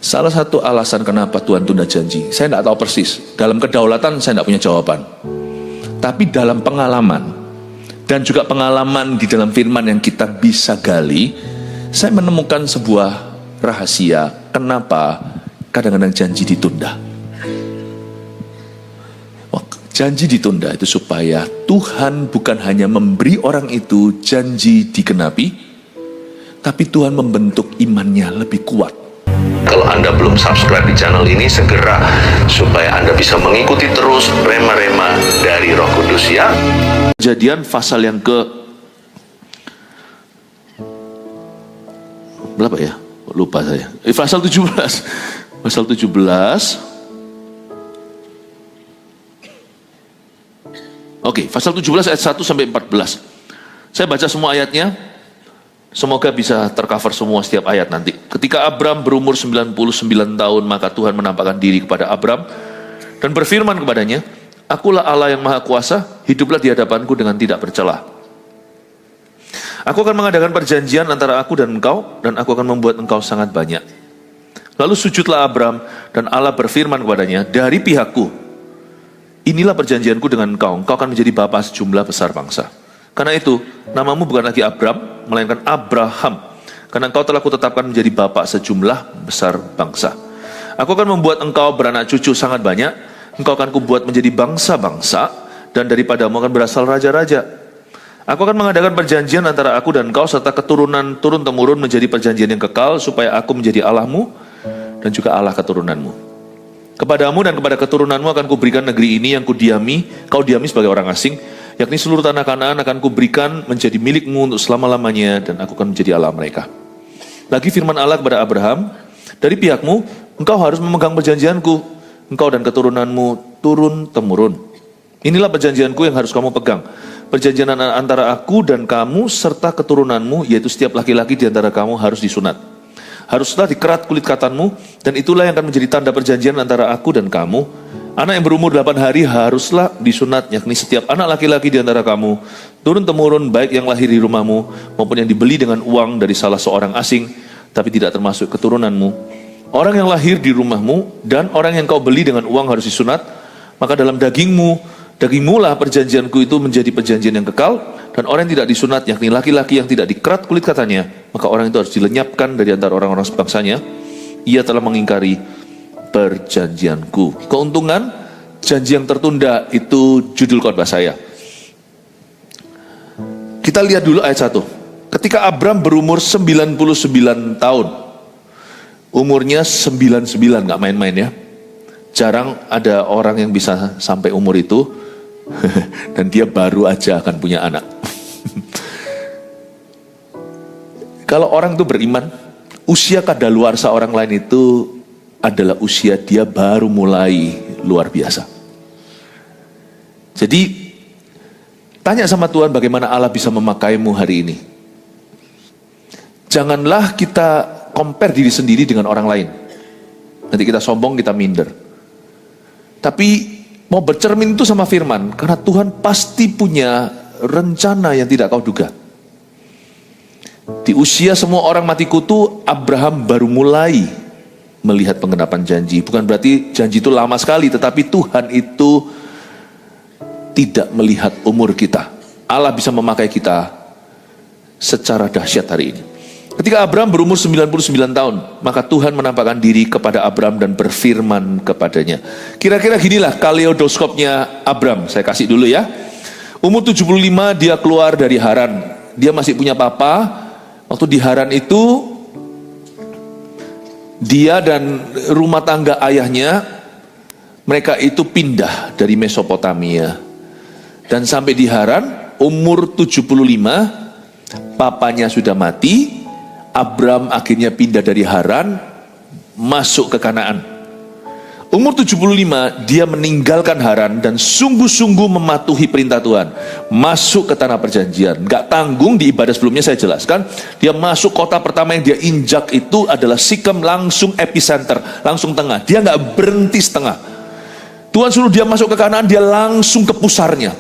Salah satu alasan kenapa Tuhan tunda janji, saya tidak tahu persis. Dalam kedaulatan saya tidak punya jawaban. Tapi dalam pengalaman, dan juga pengalaman di dalam firman yang kita bisa gali, saya menemukan sebuah rahasia kenapa kadang-kadang janji ditunda. Janji ditunda itu supaya Tuhan bukan hanya memberi orang itu janji digenapi, tapi Tuhan membentuk imannya lebih kuat. Kalau Anda belum subscribe di channel ini, segera supaya Anda bisa mengikuti terus rema-rema dari Roh Kudus ya. Kejadian pasal yang ke berapa ya? Lupa saya. Pasal 17. Pasal 17. Oke, pasal 17 ayat 1 sampai 14. Saya baca semua ayatnya. Semoga bisa tercover semua setiap ayat nanti. Ketika Abram berumur 99 tahun, maka Tuhan menampakkan diri kepada Abram dan berfirman kepadanya, "Akulah Allah yang Maha Kuasa, hiduplah di hadapanku dengan tidak bercela. Aku akan mengadakan perjanjian antara aku dan engkau, dan aku akan membuat engkau sangat banyak." Lalu sujudlah Abram, dan Allah berfirman kepadanya, "Dari pihakku, inilah perjanjianku dengan engkau, engkau akan menjadi bapa sejumlah besar bangsa. Karena itu, namamu bukan lagi Abram, melainkan Abraham, karena engkau telah kutetapkan menjadi bapa sejumlah besar bangsa. Aku akan membuat engkau beranak cucu sangat banyak, engkau akan kubuat menjadi bangsa-bangsa, dan daripadamu akan berasal raja-raja. Aku akan mengadakan perjanjian antara aku dan engkau, serta keturunan turun-temurun menjadi perjanjian yang kekal, supaya aku menjadi Allahmu, dan juga Allah keturunanmu. Kepadamu dan kepada keturunanmu akan kuberikan negeri ini yang kau diami sebagai orang asing, yakni seluruh tanah Kanaan akan kuberikan menjadi milikmu untuk selama-lamanya, dan aku akan menjadi Allah mereka." Lagi firman Allah kepada Abraham, "Dari pihakmu, engkau harus memegang perjanjianku, engkau dan keturunanmu turun-temurun. Inilah perjanjianku yang harus kamu pegang. Perjanjian antara aku dan kamu serta keturunanmu, yaitu setiap laki-laki di antara kamu harus disunat. Haruslah dikerat kulit katanmu, dan itulah yang akan menjadi tanda perjanjian antara aku dan kamu. Anak yang berumur 8 hari haruslah disunat, yakni setiap anak laki-laki di antara kamu, turun-temurun, baik yang lahir di rumahmu, maupun yang dibeli dengan uang dari salah seorang asing, tapi tidak termasuk keturunanmu. Orang yang lahir di rumahmu, dan orang yang kau beli dengan uang harus disunat, maka dalam dagingmu lah perjanjianku itu menjadi perjanjian yang kekal, dan orang yang tidak disunat, yakni laki-laki yang tidak dikerat kulit katanya, maka orang itu harus dilenyapkan dari antara orang-orang sebangsanya. Ia telah mengingkari perjanjianku." Keuntungan janji yang tertunda itu judul khotbah saya. Kita lihat dulu ayat 1. Ketika Abram berumur 99 tahun. Umurnya 99, gak main-main ya. Jarang ada orang yang bisa sampai umur itu dan dia baru aja akan punya anak. Kalau orang itu beriman, usia kadaluarsa orang lain itu adalah usia dia baru mulai luar biasa. Jadi tanya sama Tuhan bagaimana Allah bisa memakaimu hari ini. Janganlah kita compare diri sendiri dengan orang lain. Nanti kita sombong, kita minder. Tapi mau bercermin itu sama firman, karena Tuhan pasti punya rencana yang tidak kau duga. Di usia semua orang mati kutu, Abraham baru mulai melihat penggenapan janji. Bukan berarti janji itu lama sekali, tetapi Tuhan itu tidak melihat umur kita. Allah bisa memakai kita secara dahsyat hari ini. Ketika Abram berumur 99 tahun, maka Tuhan menampakkan diri kepada Abram dan berfirman kepadanya. Kira-kira ginilah kaleidoskopnya Abram. Saya kasih dulu ya. Umur 75 dia keluar dari Haran. Dia masih punya papa. Waktu di Haran itu, dia dan rumah tangga ayahnya, mereka itu pindah dari Mesopotamia. Dan sampai di Haran, umur 75, papanya sudah mati. Abram akhirnya pindah dari Haran, masuk ke Kanaan. Umur 75, dia meninggalkan Haran dan sungguh-sungguh mematuhi perintah Tuhan. Masuk ke tanah perjanjian. Gak tanggung, di ibadah sebelumnya saya jelaskan. Dia masuk kota pertama yang dia injak itu adalah Sikem, langsung epicenter, langsung tengah. Dia gak berhenti setengah. Tuhan suruh dia masuk ke Kanaan, dia langsung ke pusarnya.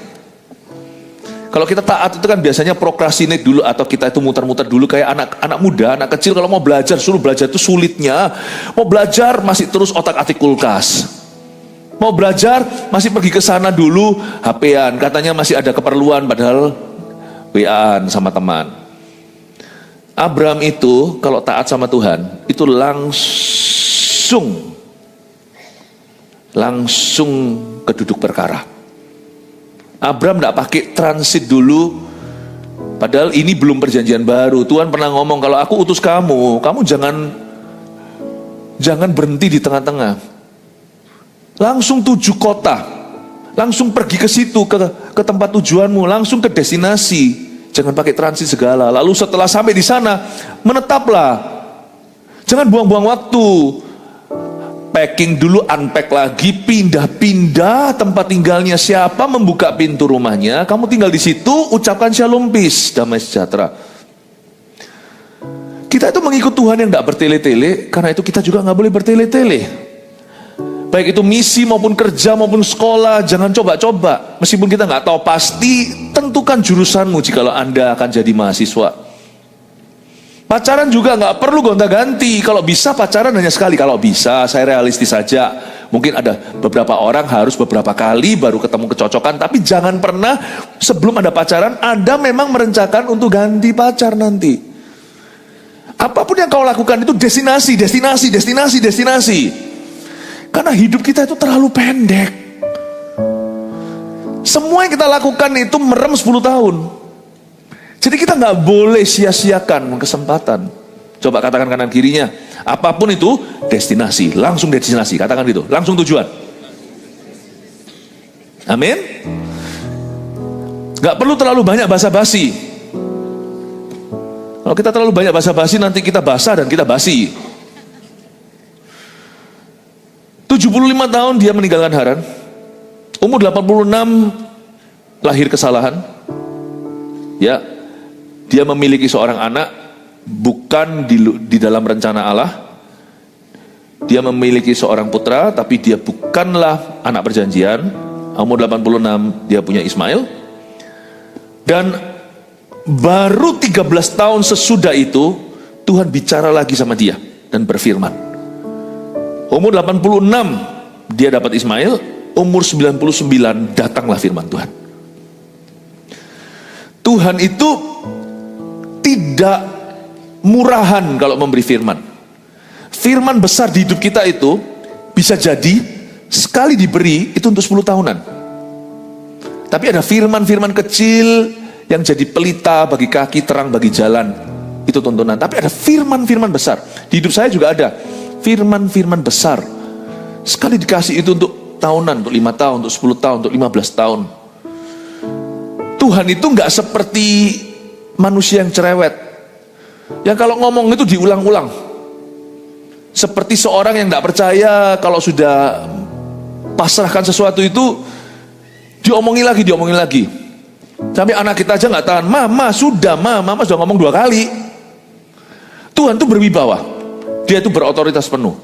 Kalau kita taat itu kan biasanya procrastinate dulu, atau kita itu muter-muter dulu kayak anak muda, anak kecil kalau mau belajar, suruh belajar itu sulitnya. Mau belajar masih terus otak-atik kulkas. Mau belajar masih pergi ke sana dulu, HP-an, katanya masih ada keperluan padahal WA-an sama teman. Abram itu kalau taat sama Tuhan itu langsung ke duduk perkara. Abram tidak pakai transit dulu, padahal ini belum perjanjian baru. Tuhan pernah ngomong, kalau aku utus kamu jangan berhenti di tengah-tengah. Langsung 7 kota, langsung pergi ke situ, ke tempat tujuanmu, langsung ke destinasi. Jangan pakai transit segala. Lalu setelah sampai di sana, menetaplah. Jangan buang-buang waktu. Packing dulu, unpack lagi, pindah-pindah tempat tinggalnya siapa, membuka pintu rumahnya, kamu tinggal di situ, ucapkan shalom peace, damai sejahtera. Kita itu mengikut Tuhan yang tidak bertele-tele, karena itu kita juga nggak boleh bertele-tele. Baik itu misi maupun kerja maupun sekolah, jangan coba-coba. Meskipun kita nggak tahu pasti, tentukan jurusanmu jikalau Anda akan jadi mahasiswa. Pacaran juga nggak perlu gonta-ganti. Kalau bisa pacaran hanya sekali. Kalau bisa, saya realistis saja. Mungkin ada beberapa orang harus beberapa kali baru ketemu kecocokan. Tapi jangan pernah sebelum ada pacaran, Anda memang merencanakan untuk ganti pacar nanti. Apapun yang kau lakukan itu destinasi. Karena hidup kita itu terlalu pendek. Semua yang kita lakukan itu merem 10 tahun. Jadi kita nggak boleh sia-siakan kesempatan. Coba katakan kanan kirinya, apapun itu destinasi, langsung destinasi, katakan gitu, langsung tujuan. Amin. Nggak perlu terlalu banyak basa-basi. Kalau kita terlalu banyak basa-basi, nanti kita basah dan kita basi. 75 tahun dia meninggalkan Haran. Umur 86 lahir kesalahan. Ya. Dia memiliki seorang anak, bukan di dalam rencana Allah. Dia memiliki seorang putra, tapi dia bukanlah anak perjanjian. Umur 86 dia punya Ismail. Dan baru 13 tahun sesudah itu, Tuhan bicara lagi sama dia dan berfirman. Umur 86 dia dapat Ismail, umur 99 datanglah firman Tuhan. Tuhan itu tidak murahan kalau memberi firman. Firman besar di hidup kita itu bisa jadi sekali diberi itu untuk 10 tahunan. Tapi ada firman-firman kecil yang jadi pelita bagi kaki, terang bagi jalan. Itu tuntunan. Tapi ada firman-firman besar. Di hidup saya juga ada firman-firman besar. Sekali dikasih itu untuk tahunan, untuk 5 tahun, untuk 10 tahun, untuk 15 tahun. Tuhan itu nggak seperti manusia yang cerewet, yang kalau ngomong itu diulang-ulang. Seperti seorang yang tidak percaya, kalau sudah pasrahkan sesuatu itu diomongin lagi. Sampai anak kita aja nggak tahan. Mama sudah ngomong 2 kali. Tuhan itu berwibawa, dia itu berotoritas penuh,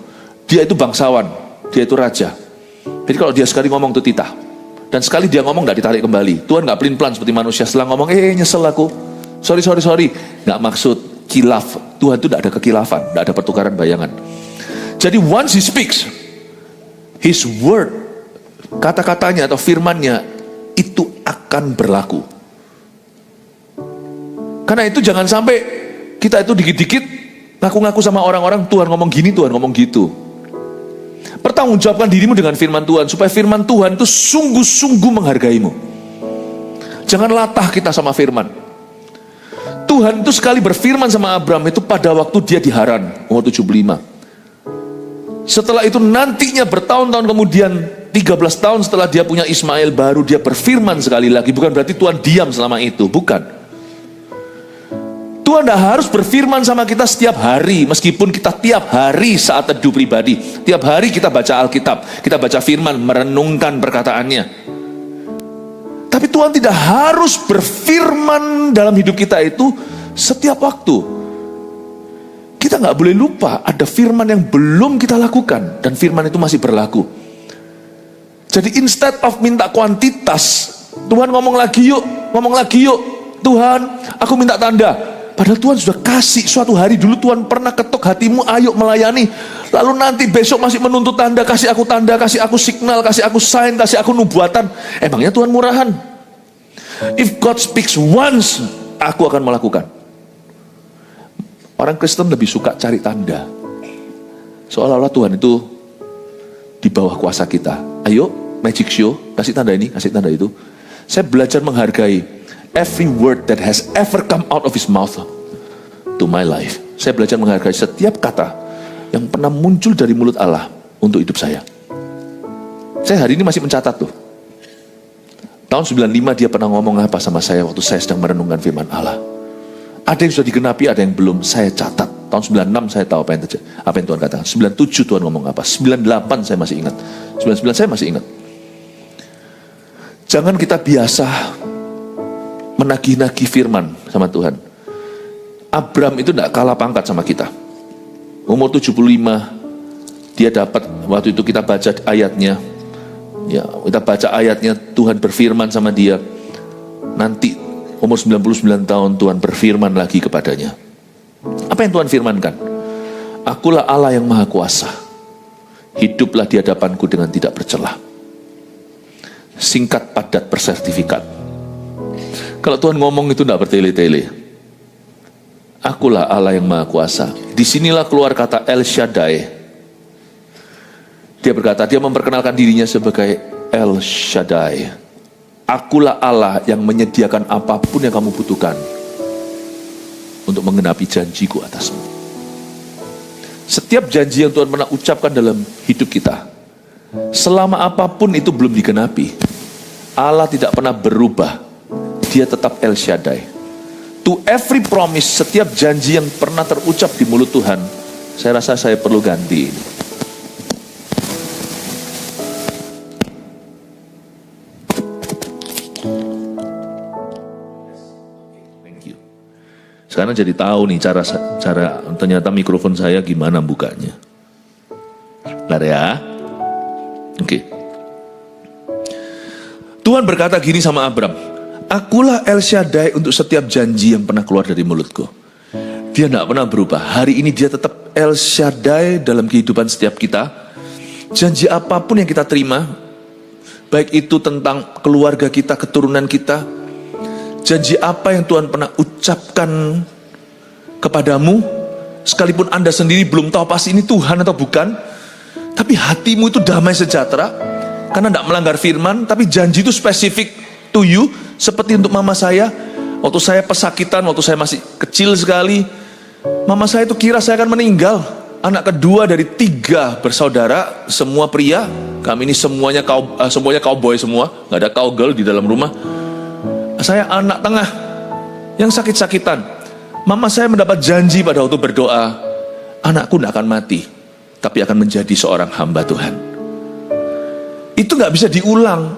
dia itu bangsawan, dia itu raja. Jadi kalau dia sekali ngomong itu titah, dan sekali dia ngomong nggak ditarik kembali. Tuhan nggak pelin-pelan seperti manusia, setelah ngomong nyesel aku. Sorry, nggak maksud kilaf. Tuhan itu tidak ada kekilafan, tidak ada pertukaran bayangan. Jadi once He speaks, His word, kata-katanya atau firmannya itu akan berlaku. Karena itu jangan sampai kita itu dikit-dikit ngaku-ngaku sama orang-orang, Tuhan ngomong gini, Tuhan ngomong gitu. Pertanggungjawabkan dirimu dengan firman Tuhan, supaya firman Tuhan itu sungguh-sungguh menghargaimu. Jangan latah kita sama firman. Tuhan itu sekali berfirman sama Abram itu pada waktu dia di Haran, umur 75. Setelah itu nantinya bertahun-tahun kemudian, 13 tahun setelah dia punya Ismail, baru dia berfirman sekali lagi. Bukan berarti Tuhan diam selama itu, bukan. Tuhan tidak harus berfirman sama kita setiap hari, meskipun kita tiap hari saat teduh pribadi, tiap hari kita baca Alkitab, kita baca firman, merenungkan perkataannya. Tapi Tuhan tidak harus berfirman dalam hidup kita itu setiap waktu. Kita nggak boleh lupa ada firman yang belum kita lakukan, dan firman itu masih berlaku. Jadi instead of minta kuantitas, Tuhan ngomong lagi yuk. Tuhan, aku minta tanda. Padahal Tuhan sudah kasih suatu hari dulu, Tuhan pernah ketok hatimu, ayo melayani. Lalu nanti besok masih menuntut tanda, kasih aku tanda, kasih aku signal, kasih aku sign, kasih aku nubuatan. Emangnya Tuhan murahan? If God speaks once, aku akan melakukan. Orang Kristen lebih suka cari tanda. Seolah-olah Tuhan itu di bawah kuasa kita. Ayo, magic show, kasih tanda ini, kasih tanda itu. Saya belajar menghargai every word that has ever come out of his mouth to my life. Saya belajar menghargai setiap kata yang pernah muncul dari mulut Allah untuk hidup saya. Saya hari ini masih mencatat tuh. Tahun 95 dia pernah ngomong apa sama saya waktu saya sedang merenungkan firman Allah. Ada yang sudah digenapi, ada yang belum. Saya catat. Tahun 96 saya tahu apa yang terjadi, apa yang Tuhan katakan. 97 Tuhan ngomong apa. 98 saya masih ingat. 99 saya masih ingat. Jangan kita biasa menagih-nagih firman sama Tuhan. Abram itu tidak kalah pangkat sama kita. Umur 75 dia dapat, waktu itu kita baca ayatnya. Ya, kita baca ayatnya, Tuhan berfirman sama dia. Nanti umur 99 tahun Tuhan berfirman lagi kepadanya. Apa yang Tuhan firmankan? Akulah Allah yang maha kuasa. Hiduplah di hadapanku dengan tidak bercela. Singkat, padat, bersertifikat. Kalau Tuhan ngomong itu tidak bertele-tele. Akulah Allah yang maha kuasa. Disinilah keluar kata El Shaddai. Dia berkata, dia memperkenalkan dirinya sebagai El Shaddai. Akulah Allah yang menyediakan apapun yang kamu butuhkan untuk menggenapi janjiku atasmu. Setiap janji yang Tuhan pernah ucapkan dalam hidup kita, selama apapun itu belum digenapi, Allah tidak pernah berubah. Dia tetap El Shaddai. To every promise, setiap janji yang pernah terucap di mulut Tuhan, saya rasa saya perlu ganti ini. Sekarang jadi tahu nih cara ternyata mikrofon saya gimana bukanya. Bentar ya. Oke. Tuhan berkata gini sama Abram, akulah El Shaddai untuk setiap janji yang pernah keluar dari mulutku. Dia tidak pernah berubah. Hari ini dia tetap El Shaddai dalam kehidupan setiap kita. Janji apapun yang kita terima, baik itu tentang keluarga kita, keturunan kita, janji apa yang Tuhan pernah ucapkan kepadamu, sekalipun Anda sendiri belum tahu pasti ini Tuhan atau bukan, tapi hatimu itu damai sejahtera, karena tidak melanggar firman, tapi janji itu spesifik to you, seperti untuk mama saya, waktu saya pesakitan, waktu saya masih kecil sekali, mama saya itu kira saya akan meninggal, anak kedua dari 3 bersaudara, semua pria, kami ini semuanya cowboy semua, nggak ada cowgirl di dalam rumah. Saya anak tengah yang sakit-sakitan. Mama saya mendapat janji pada waktu berdoa, anakku tidak akan mati, tapi akan menjadi seorang hamba Tuhan. Itu nggak bisa diulang,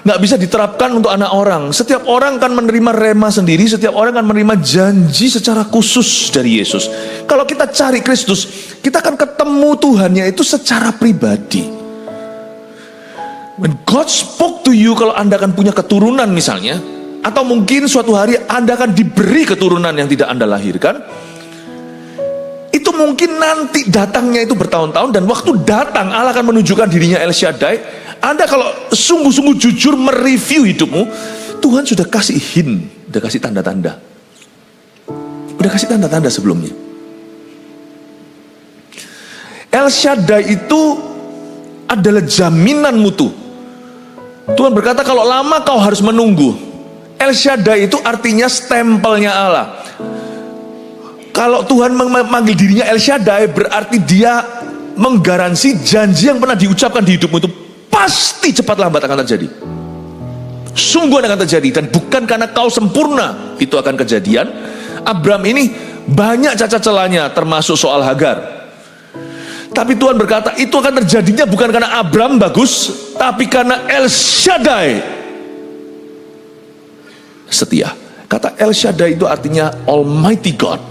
nggak bisa diterapkan untuk anak orang. Setiap orang kan menerima rema sendiri, setiap orang kan menerima janji secara khusus dari Yesus. Kalau kita cari Kristus, kita akan ketemu Tuhannya itu secara pribadi. When God spoke to you, kalau Anda akan punya keturunan misalnya, atau mungkin suatu hari Anda akan diberi keturunan yang tidak Anda lahirkan, itu mungkin nanti datangnya itu bertahun-tahun, dan waktu datang Allah akan menunjukkan dirinya El Shaddai. Anda kalau sungguh-sungguh jujur mereview hidupmu, Tuhan sudah kasih hint, sudah kasih tanda-tanda, sudah kasih tanda-tanda sebelumnya. El Shaddai itu adalah jaminan mutu. Tuhan berkata kalau lama kau harus menunggu. El Shaddai itu artinya stempelnya Allah. Kalau Tuhan memanggil dirinya El Shaddai, berarti dia menggaransi janji yang pernah diucapkan di hidupmu itu pasti cepat lambat akan terjadi. Sungguh akan terjadi, dan bukan karena kau sempurna itu akan kejadian. Abram ini banyak cacat celahnya, termasuk soal Hagar. Tapi Tuhan berkata itu akan terjadinya bukan karena Abram bagus, tapi karena El Shaddai setia. Kata El Shaddai itu artinya Almighty God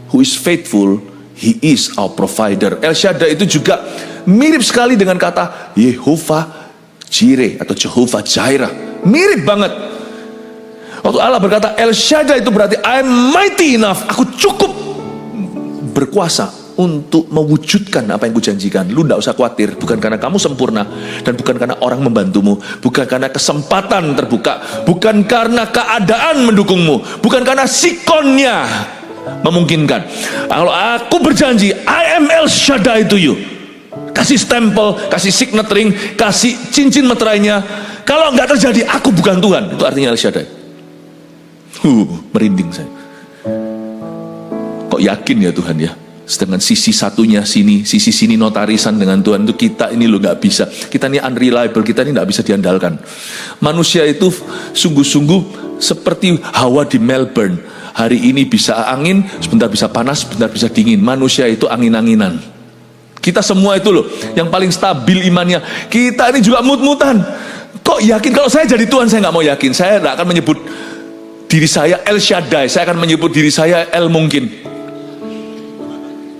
who is faithful, He is our provider. El Shaddai itu juga mirip sekali dengan kata Yehova Jireh atau Jehovah Jireh. Mirip banget. Waktu Allah berkata El Shaddai itu berarti I'm mighty enough. Aku cukup berkuasa untuk mewujudkan apa yang kujanjikan. Lu gak usah khawatir, bukan karena kamu sempurna, dan bukan karena orang membantumu, bukan karena kesempatan terbuka, bukan karena keadaan mendukungmu, bukan karena sikonnya memungkinkan. Kalau aku berjanji I am El Shaddai to you, kasih stempel, kasih signet ring, kasih cincin meterainya, kalau nggak terjadi aku bukan Tuhan. Itu artinya El Shaddai. Merinding saya. Kok yakin ya Tuhan ya? Sedangkan sisi satunya sini, sisi sini notarisan dengan Tuhan itu kita ini loh nggak bisa. Kita ini unreliable, kita ini nggak bisa diandalkan. Manusia itu sungguh-sungguh seperti hawa di Melbourne. Hari ini bisa angin, sebentar bisa panas, sebentar bisa dingin. Manusia itu angin-anginan. Kita semua itu loh, yang paling stabil imannya. Kita ini juga mut-mutan. Kok yakin? Kalau saya jadi Tuhan, saya nggak mau yakin. Saya nggak akan menyebut diri saya El Shaddai. Saya akan menyebut diri saya El Mungkin.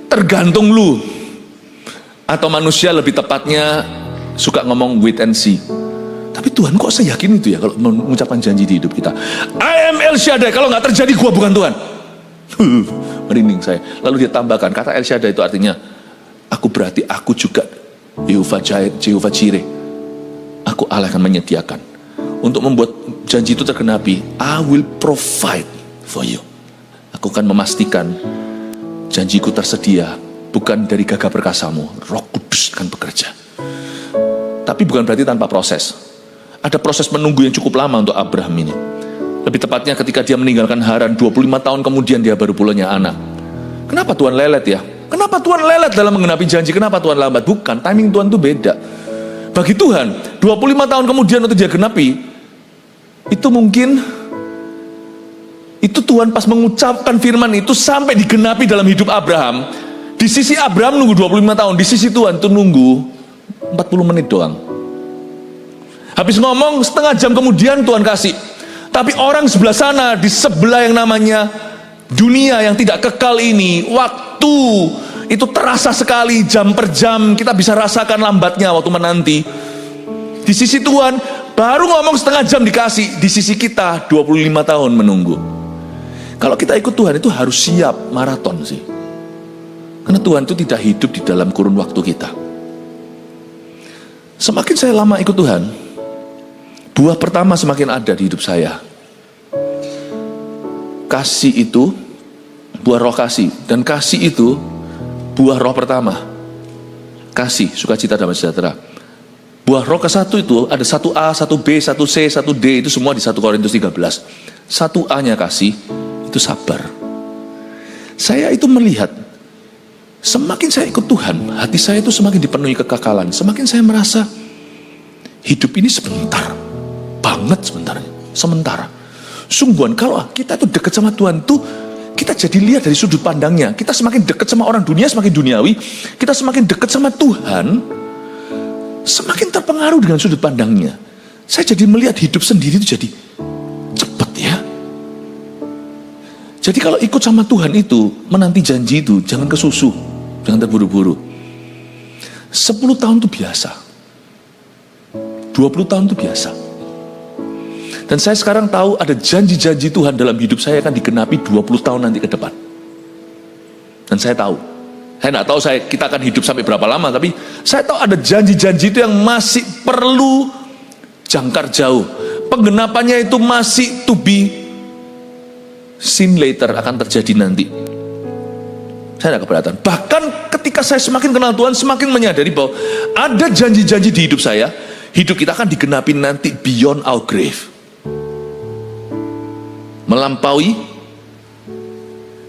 Tergantung lu. Atau manusia lebih tepatnya suka ngomong wait and see. Tapi Tuhan kok saya yakin itu ya kalau mengucapkan janji di hidup kita. I am El Shaddai. Kalau nggak terjadi gua bukan Tuhan. Merinding saya. Lalu dia tambahkan kata El Shaddai itu artinya aku berarti aku juga Jehovah Jireh. Aku Allah akan menyediakan. Untuk membuat janji itu tergenapi, I will provide for you. Aku akan memastikan janjiku tersedia, bukan dari gagah perkasamu. Roh Kudus akan bekerja. Tapi bukan berarti tanpa proses. Ada proses menunggu yang cukup lama untuk Abraham ini. Lebih tepatnya ketika dia meninggalkan Haran, 25 tahun kemudian dia baru punya anak. Kenapa Tuhan lelet ya? Kenapa Tuhan lelet dalam menggenapi janji? Kenapa Tuhan lambat? Bukan, timing Tuhan itu beda. Bagi Tuhan, 25 tahun kemudian untuk dia genapi, itu mungkin itu Tuhan pas mengucapkan firman itu sampai digenapi dalam hidup Abraham. Di sisi Abraham nunggu 25 tahun, di sisi Tuhan itu nunggu 40 menit doang. Habis ngomong setengah jam kemudian Tuhan kasih. Tapi orang sebelah sana, di sebelah yang namanya dunia yang tidak kekal ini, waktu itu terasa sekali jam per jam. Kita bisa rasakan lambatnya waktu menanti. Di sisi Tuhan baru ngomong setengah jam dikasih. Di sisi kita 25 tahun menunggu. Kalau kita ikut Tuhan itu harus siap maraton sih. Karena Tuhan itu tidak hidup di dalam kurun waktu kita. Semakin saya lama ikut Tuhan, buah pertama semakin ada di hidup saya. Kasih itu, buah roh kasih. Dan kasih itu, buah roh pertama. Kasih, sukacita, damai sejahtera. Buah roh ke-1 itu ada 1A, 1B, 1C, 1D. Itu semua di 1 Korintus 13. 1A-nya kasih, itu sabar. Saya itu melihat, semakin saya ikut Tuhan, hati saya itu semakin dipenuhi kekekalan. Semakin saya merasa, hidup ini sebentar. Banget sementara. Sungguhan kalau kita itu dekat sama Tuhan tuh, kita jadi lihat dari sudut pandangnya. Kita semakin dekat sama orang dunia, semakin duniawi. Kita semakin dekat sama Tuhan, semakin terpengaruh dengan sudut pandangnya. Saya jadi melihat hidup sendiri itu jadi cepet ya. Jadi kalau ikut sama Tuhan itu, menanti janji itu, jangan kesusu, jangan terburu-buru. 10 tahun itu biasa. 20 tahun itu biasa. Dan saya sekarang tahu ada janji-janji Tuhan dalam hidup saya akan digenapi 20 tahun nanti ke depan. Dan saya tahu. Saya nggak tahu kita akan hidup sampai berapa lama, tapi saya tahu ada janji-janji itu yang masih perlu jangkar jauh. Penggenapannya itu masih to be seen later, akan terjadi nanti. Saya tidak keberatan. Bahkan ketika saya semakin kenal Tuhan, semakin menyadari bahwa ada janji-janji di hidup saya, hidup kita akan digenapi nanti beyond our grave. Melampaui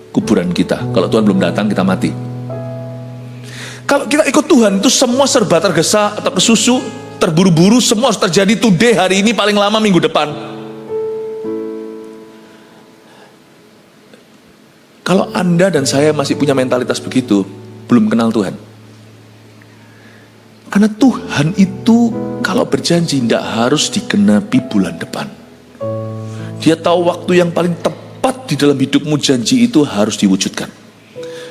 kuburan kita. Kalau Tuhan belum datang, kita mati. Kalau kita ikut Tuhan, itu semua serba tergesa atau kesusu, terburu-buru, semua harus terjadi today, hari ini, paling lama minggu depan. Kalau Anda dan saya masih punya mentalitas begitu, belum kenal Tuhan. Karena Tuhan itu kalau berjanji tidak harus digenapi bulan depan. Dia tahu waktu yang paling tepat di dalam hidupmu, janji itu harus diwujudkan.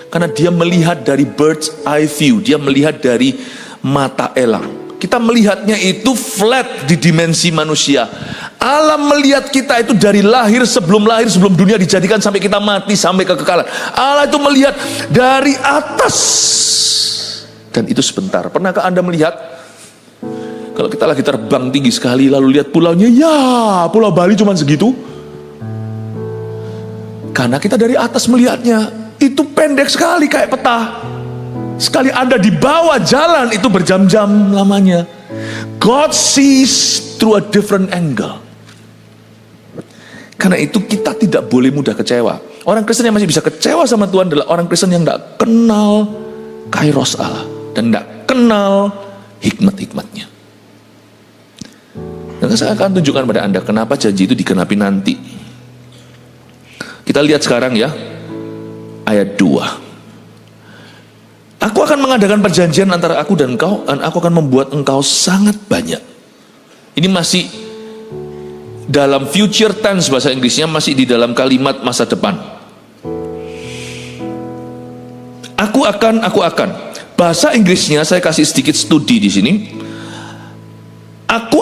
Karena dia melihat dari bird's eye view, dia melihat dari mata elang. Kita melihatnya itu flat di dimensi manusia. Allah melihat kita itu dari lahir, sebelum dunia dijadikan sampai kita mati, sampai kekekalan. Allah itu melihat dari atas. Dan itu sebentar. Pernahkah Anda melihat kalau kita lagi terbang tinggi sekali lalu lihat pulaunya, ya Pulau Bali cuma segitu? Karena kita dari atas melihatnya itu pendek sekali kayak peta. Sekali Anda di bawah jalan itu berjam-jam lamanya. God sees through a different angle. Karena itu kita tidak boleh mudah kecewa. Orang Kristen yang masih bisa kecewa sama Tuhan adalah orang Kristen yang tidak kenal kairos Allah dan tidak kenal hikmat-hikmatnya. Dan saya akan tunjukkan pada Anda kenapa janji itu digenapi nanti. Kita lihat sekarang ya, ayat 2. Aku akan mengadakan perjanjian antara aku dan engkau, dan aku akan membuat engkau sangat banyak. Ini masih dalam future tense bahasa Inggrisnya, masih di dalam kalimat masa depan. Aku akan. Bahasa Inggrisnya saya kasih sedikit studi di sini. Aku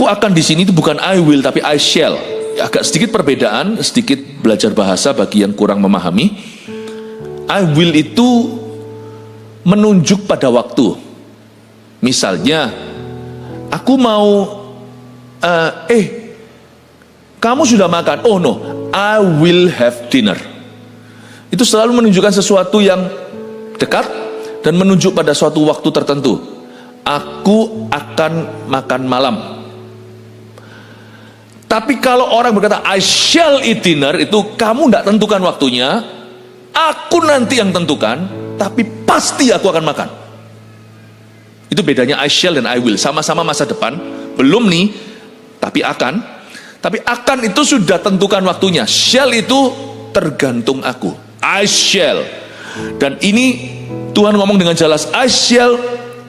akan di sini itu bukan I will tapi I shall. Agak sedikit perbedaan, sedikit belajar bahasa bagi yang kurang memahami. I will itu menunjuk pada waktu. Misalnya, aku mau, kamu sudah makan? Oh no, I will have dinner. Itu selalu menunjukkan sesuatu yang dekat dan menunjuk pada suatu waktu tertentu. Aku akan makan malam. Tapi kalau orang berkata I shall eat dinner, itu kamu tidak tentukan waktunya, aku nanti yang tentukan, tapi pasti aku akan makan. Itu bedanya I shall dan I will. Sama-sama masa depan, belum nih, tapi akan. Tapi akan itu sudah tentukan waktunya. Shall itu tergantung aku. I shall. Dan ini Tuhan ngomong dengan jelas, I shall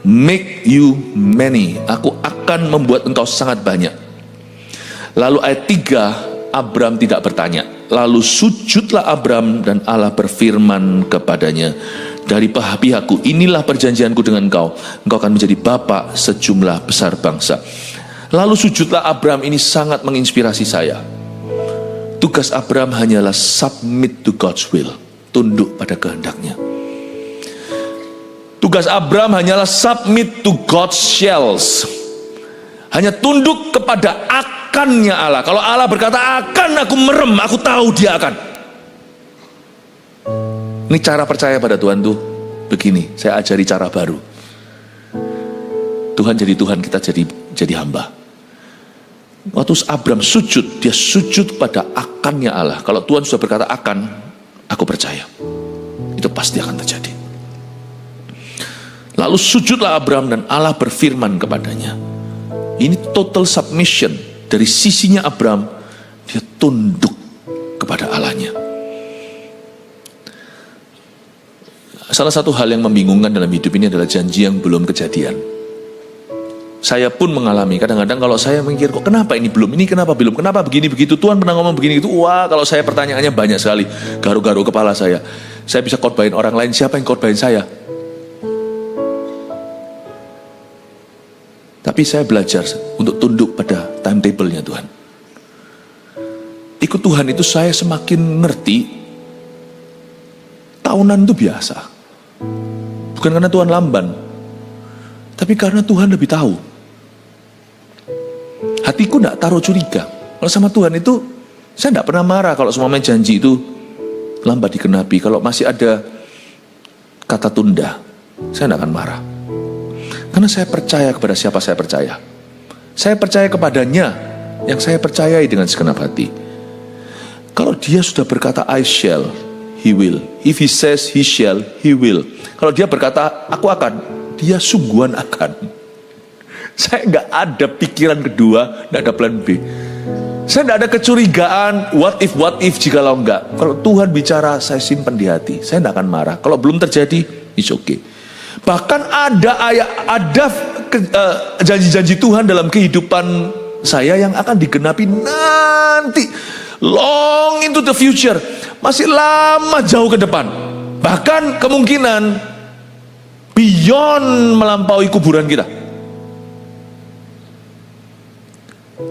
make you many. Aku akan membuat engkau sangat banyak. Lalu ayat 3, Abram tidak bertanya. Lalu sujudlah Abram dan Allah berfirman kepadanya, dari pihakku, inilah perjanjianku dengan engkau. Engkau akan menjadi bapa sejumlah besar bangsa. Lalu sujudlah Abram ini sangat menginspirasi saya. Tugas Abram hanyalah submit to God's will. Tunduk pada kehendaknya. Tugas Abram hanyalah submit to God's shells. Hanya tunduk kepada akannya Allah. Kalau Allah berkata akan, aku merem, aku tahu dia akan. Ini cara percaya pada Tuhan tuh begini. Saya ajari cara baru. Tuhan jadi Tuhan, kita jadi hamba. Waktu Abram sujud, dia sujud pada akannya Allah. Kalau Tuhan sudah berkata akan, aku percaya. Itu pasti akan terjadi. Lalu sujudlah Abram dan Allah berfirman kepadanya. Ini total submission. Dari sisinya Abram, dia tunduk kepada Allahnya. Salah satu hal yang membingungkan dalam hidup ini adalah janji yang belum kejadian. Saya pun mengalami, kadang-kadang kalau saya mikir, kok kenapa ini belum, ini kenapa belum, kenapa begini begitu, Tuhan pernah ngomong begini gitu. Wah, kalau saya pertanyaannya banyak sekali, garu-garu kepala saya. Saya bisa khotbahin orang lain, siapa yang khotbahin saya? Tapi saya belajar untuk tunduk pada timetable-nya Tuhan. Ikut Tuhan itu saya semakin ngerti, tahunan itu biasa. Bukan karena Tuhan lamban, tapi karena Tuhan lebih tahu. Hatiku tidak taruh curiga. Kalau sama Tuhan itu, saya tidak pernah marah kalau semuanya janji itu lambat digenapi. Kalau masih ada kata tunda, saya tidak akan marah. Karena saya percaya kepada siapa saya percaya. Saya percaya kepadanya yang saya percayai dengan segenap hati. Kalau dia sudah berkata I shall, he will. If he says he shall, he will. Kalau dia berkata aku akan, dia sungguhan akan. Saya nggak ada pikiran kedua, nggak ada plan B. Saya nggak ada kecurigaan what if jikalau enggak. Kalau Tuhan bicara, saya simpan di hati. Saya nggak akan marah. Kalau belum terjadi, it's okay. Bahkan ada janji-janji Tuhan dalam kehidupan saya yang akan digenapi nanti, long into the future, masih lama jauh ke depan. Bahkan kemungkinan beyond melampaui kuburan kita.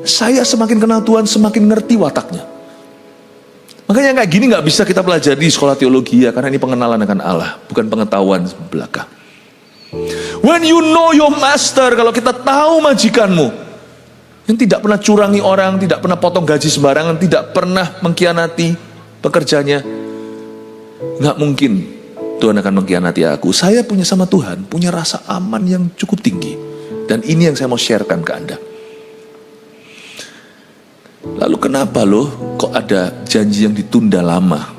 Saya semakin kenal Tuhan, semakin ngerti wataknya. Makanya kayak gini nggak bisa kita pelajari di sekolah teologi ya, karena ini pengenalan akan Allah, bukan pengetahuan belaka. When you know your master, kalau kita tahu majikanmu, yang tidak pernah curangi orang, tidak pernah potong gaji sembarangan, tidak pernah mengkhianati pekerjanya, nggak mungkin Tuhan akan mengkhianati aku. Saya punya sama Tuhan, punya rasa aman yang cukup tinggi. Dan ini yang saya mau sharekan ke Anda. Lalu kenapa loh kok ada janji yang ditunda lama?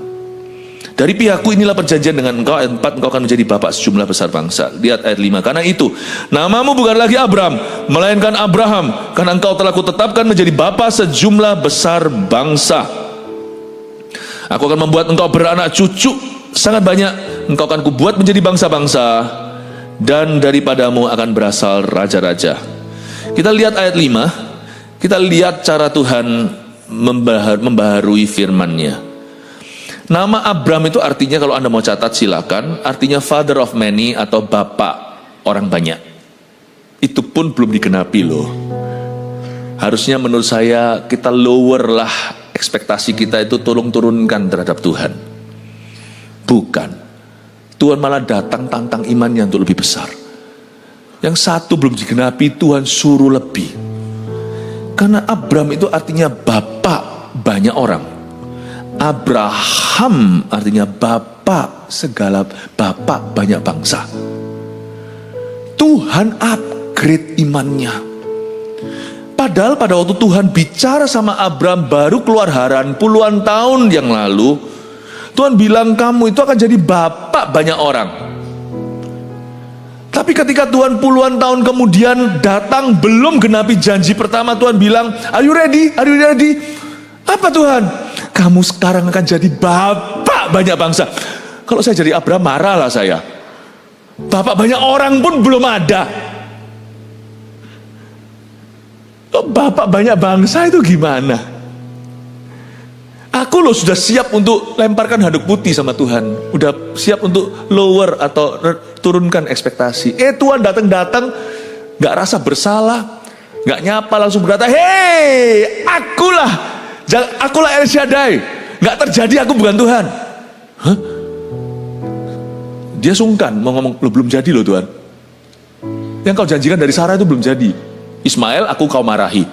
Dari pihakku inilah perjanjian dengan engkau. Ayat 4, engkau akan menjadi bapak sejumlah besar bangsa. Lihat ayat 5. Karena itu, namamu bukan lagi Abram, melainkan Abraham. Karena engkau telah kutetapkan menjadi bapak sejumlah besar bangsa. Aku akan membuat engkau beranak cucu sangat banyak. Engkau akan kubuat menjadi bangsa-bangsa. Dan daripadamu akan berasal raja-raja. Kita lihat ayat 5. Kita lihat cara Tuhan membaharui firman-Nya. Nama Abram itu artinya, kalau Anda mau catat silakan, artinya father of many atau bapak orang banyak. Itu pun belum digenapi loh. Harusnya menurut saya kita lower lah ekspektasi kita itu, turunkan terhadap Tuhan. Bukan. Tuhan malah datang tantang imannya untuk lebih besar. Yang satu belum digenapi, Tuhan suruh lebih. Karena Abram itu artinya bapak banyak orang. Abraham artinya bapak segala, bapak banyak bangsa. Tuhan upgrade imannya. Padahal pada waktu Tuhan bicara sama Abram baru keluar Haran puluhan tahun yang lalu, Tuhan bilang kamu itu akan jadi bapak banyak orang. Tapi ketika Tuhan puluhan tahun kemudian datang belum genapi janji pertama, Tuhan bilang, are you ready? Are you ready? Apa Tuhan? Kamu sekarang akan jadi bapak banyak bangsa. Kalau saya jadi Abraham, marah lah saya. Bapak banyak orang pun belum ada. Bapak banyak bangsa itu gimana? Aku loh sudah siap untuk lemparkan handuk putih sama Tuhan. Udah siap untuk lower atau turunkan ekspektasi. Tuhan datang-datang gak rasa bersalah, gak nyapa, langsung berkata, hei, akulah El Shaddai. Gak terjadi, aku bukan Tuhan. Hah? Dia sungkan mau ngomong, belum jadi loh Tuhan. Yang kau janjikan dari Sarah itu belum jadi. Ismail aku kau marahi,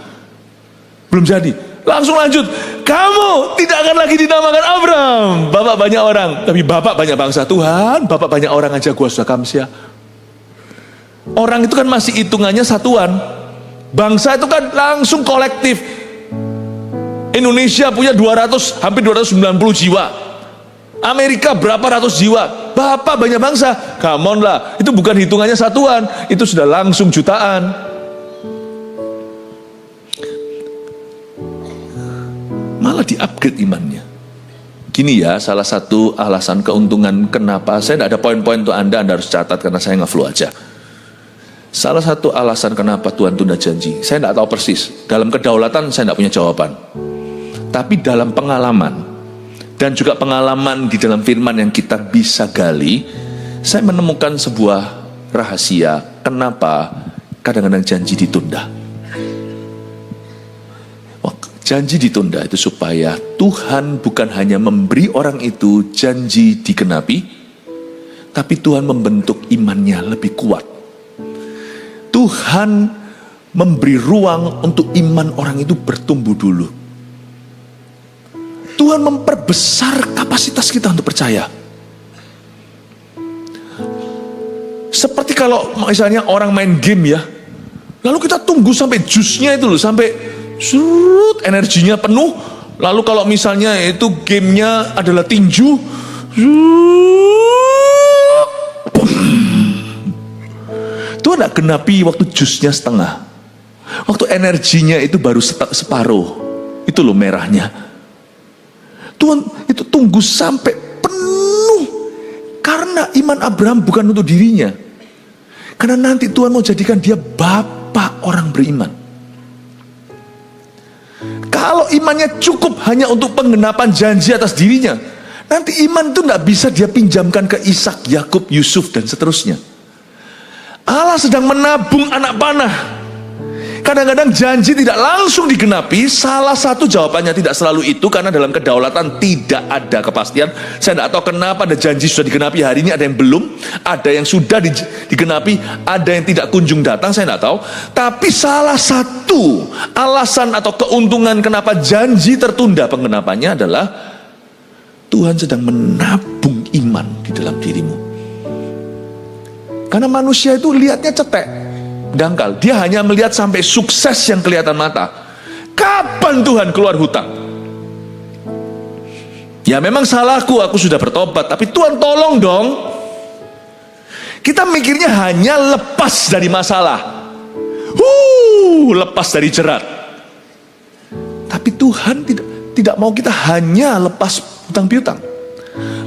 belum jadi. Langsung lanjut, kamu tidak akan lagi dinamakan Abram, bapak banyak orang, tapi bapak banyak bangsa. Tuhan, bapak banyak orang aja gua sudah kamsia. Orang itu kan masih hitungannya satuan, bangsa itu kan langsung kolektif. Indonesia punya hampir 290 jiwa, Amerika berapa ratus jiwa, bapak banyak bangsa. Come on lah, itu bukan hitungannya satuan, itu sudah langsung jutaan. Malah di-upgrade imannya. Gini ya, salah satu alasan keuntungan kenapa, saya tidak ada poin-poin untuk Anda harus catat karena saya nge-flow aja. Salah satu alasan kenapa Tuhan tunda janji, saya tidak tahu persis. Dalam kedaulatan saya tidak punya jawaban. Tapi dalam pengalaman, dan juga pengalaman di dalam firman yang kita bisa gali, saya menemukan sebuah rahasia kenapa kadang-kadang janji ditunda. Janji ditunda itu supaya Tuhan bukan hanya memberi orang itu janji digenapi, tapi Tuhan membentuk imannya lebih kuat. Tuhan memberi ruang untuk iman orang itu bertumbuh dulu. Tuhan memperbesar kapasitas kita untuk percaya. Seperti kalau misalnya orang main game ya, lalu kita tunggu sampai jusnya itu loh, sampai energinya penuh. Lalu kalau misalnya itu gamenya adalah tinju, Tuhan tidak genapi waktu jusnya setengah, waktu energinya itu baru separuh, itu loh merahnya. Tuhan itu tunggu sampai penuh, karena iman Abraham bukan untuk dirinya, karena nanti Tuhan mau jadikan dia bapak orang beriman. Kalau imannya cukup hanya untuk penggenapan janji atas dirinya, nanti iman itu tidak bisa dia pinjamkan ke Ishak, Yakub, Yusuf dan seterusnya. Allah sedang menabung anak panah. kadang-kadang janji tidak langsung digenapi. Salah satu jawabannya tidak selalu itu, karena dalam kedaulatan tidak ada kepastian. Saya tidak tahu kenapa ada janji sudah digenapi hari ini, ada yang belum, ada yang sudah digenapi, ada yang tidak kunjung datang, saya tidak tahu. Tapi salah satu alasan atau keuntungan kenapa janji tertunda penggenapannya adalah Tuhan sedang menabung iman di dalam dirimu. Karena manusia itu lihatnya cetek, dangkal. Dia hanya melihat sampai sukses yang kelihatan mata. Kapan Tuhan keluar hutang? Ya memang salahku, aku sudah bertobat, tapi Tuhan tolong dong. Kita mikirnya hanya lepas dari masalah, lepas dari jerat. Tapi Tuhan tidak mau kita hanya lepas hutang piutang.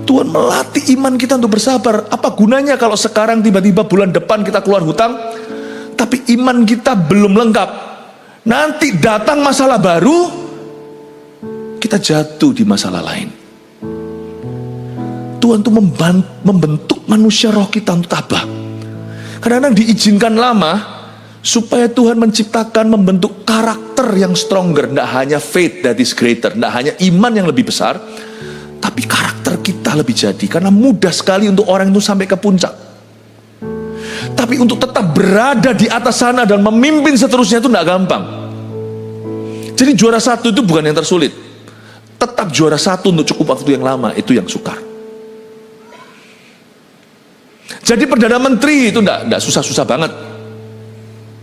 Tuhan melatih iman kita untuk bersabar. Apa gunanya kalau sekarang tiba-tiba bulan depan kita keluar hutang, tapi iman kita belum lengkap. Nanti datang masalah baru, kita jatuh di masalah lain. Tuhan tuh membentuk manusia roh kita untuk tabah. Kadang-kadang diizinkan lama supaya Tuhan menciptakan, membentuk karakter yang stronger. Tidak hanya faith that is greater, tidak hanya iman yang lebih besar, tapi karakter kita lebih jadi. Karena mudah sekali untuk orang itu sampai ke puncak, tapi untuk tetap berada di atas sana dan memimpin seterusnya itu tidak gampang. Jadi juara satu itu bukan yang tersulit. Tetap juara satu untuk cukup waktu yang lama, itu yang sukar. Jadi Perdana Menteri itu tidak susah-susah banget.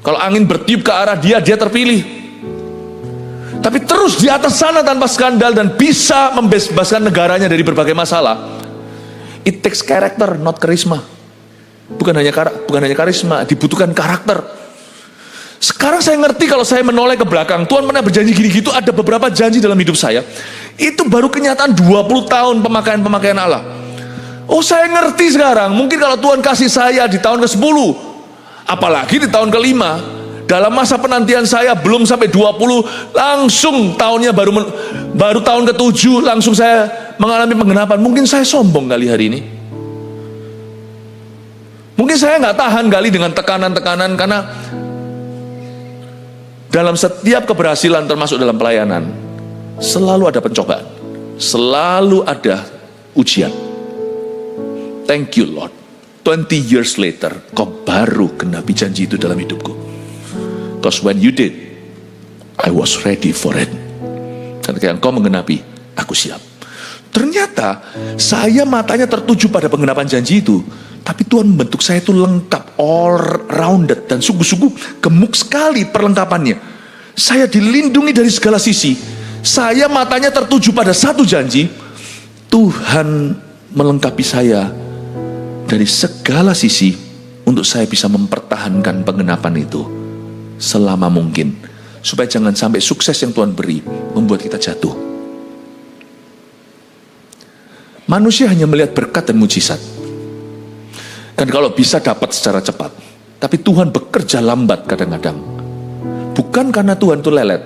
Kalau angin bertiup ke arah dia terpilih. Tapi terus di atas sana tanpa skandal dan bisa membebaskan negaranya dari berbagai masalah. It takes character, not charisma. Bukan hanya karisma, dibutuhkan karakter. Sekarang saya ngerti kalau saya menoleh ke belakang, Tuhan pernah berjanji gini gitu, ada beberapa janji dalam hidup saya. Itu baru kenyataan 20 tahun pemakaian Allah. Oh, saya ngerti sekarang. Mungkin kalau Tuhan kasih saya di tahun ke-10, apalagi di tahun ke-5, dalam masa penantian saya belum sampai 20, langsung tahunnya baru tahun ke-7 langsung saya mengalami penggenapan. Mungkin saya sombong kali hari ini. Mungkin saya nggak tahan kali dengan tekanan-tekanan, karena dalam setiap keberhasilan termasuk dalam pelayanan selalu ada pencobaan, selalu ada ujian. Thank you Lord, 20 years later kau baru genapi janji itu dalam hidupku. Because when you did, I was ready for it. Ketika engkau menggenapi, aku siap. Ternyata saya matanya tertuju pada penggenapan janji itu, tapi Tuhan membentuk saya itu lengkap, all rounded, dan sungguh-sungguh gemuk sekali perlengkapannya. Saya dilindungi dari segala sisi. Saya matanya tertuju pada satu janji. Tuhan melengkapi saya dari segala sisi untuk saya bisa mempertahankan penggenapan itu selama mungkin, supaya jangan sampai sukses yang Tuhan beri membuat kita jatuh. Manusia hanya melihat berkat dan mujizat, dan kalau bisa dapat secara cepat. Tapi Tuhan bekerja lambat kadang-kadang, bukan karena Tuhan itu lelet,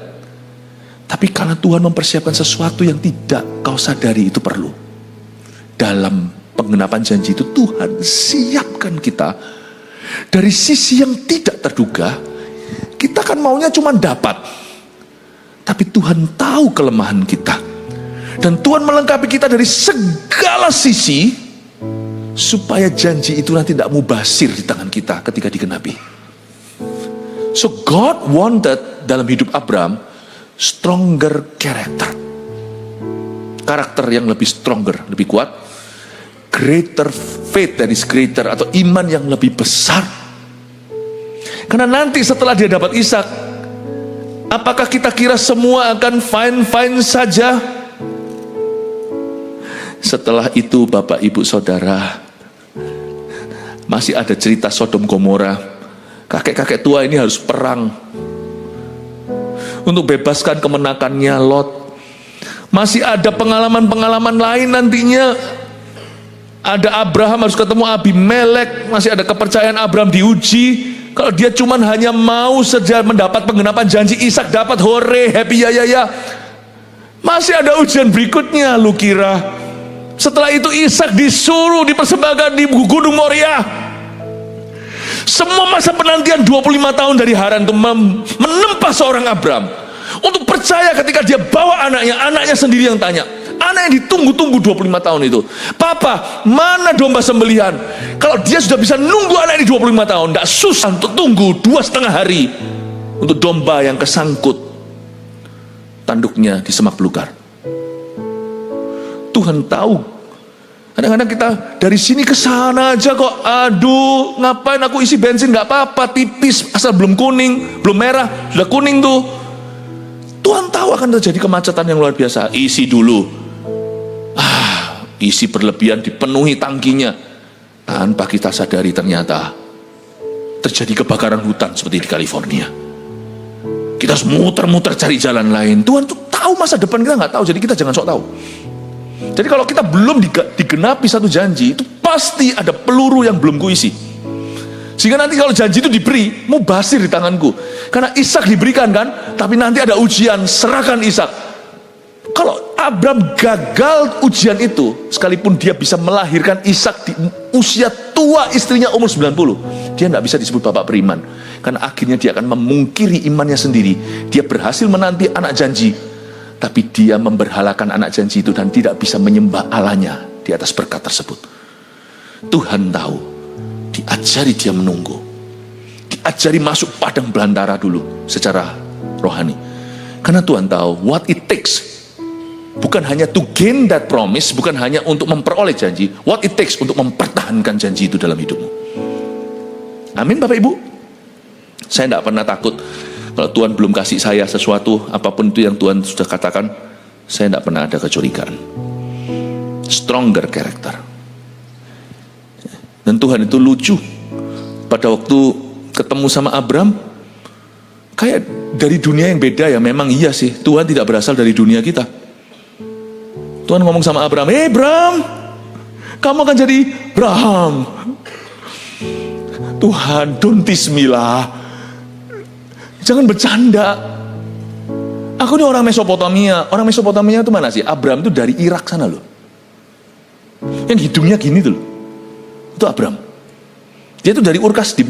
tapi karena Tuhan mempersiapkan sesuatu yang tidak kau sadari itu perlu. Dalam penggenapan janji itu Tuhan siapkan kita dari sisi yang tidak terduga. Kita kan maunya cuma dapat, tapi Tuhan tahu kelemahan kita, dan Tuhan melengkapi kita dari segala sisi supaya janji itu nanti tidak mubazir di tangan kita ketika digenapi. So God wanted dalam hidup Abraham stronger character, karakter yang lebih stronger, lebih kuat, greater faith that is greater, atau iman yang lebih besar. Karena nanti setelah dia dapat Ishak, apakah kita kira semua akan fine-fine saja? Setelah itu Bapak Ibu Saudara, masih ada cerita Sodom Gomora. Kakek-kakek tua ini harus perang untuk bebaskan kemenakannya Lot. Masih ada pengalaman-pengalaman lain nantinya. Ada Abraham harus ketemu Abimelek. Masih ada kepercayaan Abraham diuji. Kalau dia cuman hanya mau saja mendapat penggenapan janji, Ishak dapat, hore, happy ya. Masih ada ujian berikutnya, lu kira. Setelah itu Ishak disuruh dipersembahkan di Gunung Moria. Semua masa penantian 25 tahun dari Haran itu menempa seorang Abram untuk percaya ketika dia bawa anaknya sendiri yang tanya. Anak yang ditunggu-tunggu 25 tahun itu, "Papa, mana domba sembelihan?" Kalau dia sudah bisa nunggu anak ini 25 tahun, tidak susah untuk tunggu 2,5 hari untuk domba yang kesangkut tanduknya di semak belukar. Tuhan tahu. Kadang-kadang kita dari sini ke sana aja kok, aduh, ngapain aku isi bensin, nggak apa-apa, tipis, asal belum kuning, belum merah, sudah kuning tuh. Tuhan tahu akan terjadi kemacetan yang luar biasa. Isi dulu. Isi berlebihan, dipenuhi tangkinya. Tanpa kita sadari ternyata terjadi kebakaran hutan seperti di California. Kita harus muter-muter cari jalan lain. Tuhan tuh tahu masa depan kita nggak tahu, jadi kita jangan sok tahu. Jadi kalau kita belum digenapi satu janji, itu pasti ada peluru yang belum kuisi. Sehingga nanti kalau janji itu diberi, mau basir di tanganku. Karena Ishak diberikan kan, tapi nanti ada ujian, serahkan Ishak. Kalau Abram gagal ujian itu, sekalipun dia bisa melahirkan Ishak di usia tua, istrinya umur 90, dia nggak bisa disebut bapak beriman. Karena akhirnya dia akan memungkiri imannya sendiri. Dia berhasil menanti anak janji, tapi dia memberhalakan anak janji itu dan tidak bisa menyembah Allahnya di atas berkat tersebut. Tuhan tahu, diajari dia menunggu, diajari masuk padang belantara dulu secara rohani. Karena Tuhan tahu what it takes. Bukan hanya to gain that promise, bukan hanya untuk memperoleh janji, what it takes untuk mempertahankan janji itu dalam hidupmu. Amin Bapak Ibu. Saya tidak pernah takut kalau Tuhan belum kasih saya sesuatu, apapun itu yang Tuhan sudah katakan, saya tidak pernah ada kecurigaan. Stronger character. Dan Tuhan itu lucu. Pada waktu ketemu sama Abram, kayak dari dunia yang beda ya. Memang iya sih, Tuhan tidak berasal dari dunia kita. Tuhan ngomong sama Abram, Abram, kamu akan jadi Abraham. Tuhan, don't tease me lah. Jangan bercanda. Aku ini orang Mesopotamia. Orang Mesopotamia itu mana sih? Abram itu dari Irak sana loh. Yang hidungnya gini tuh loh. Itu Abram. Dia itu dari Ur-Kasdim,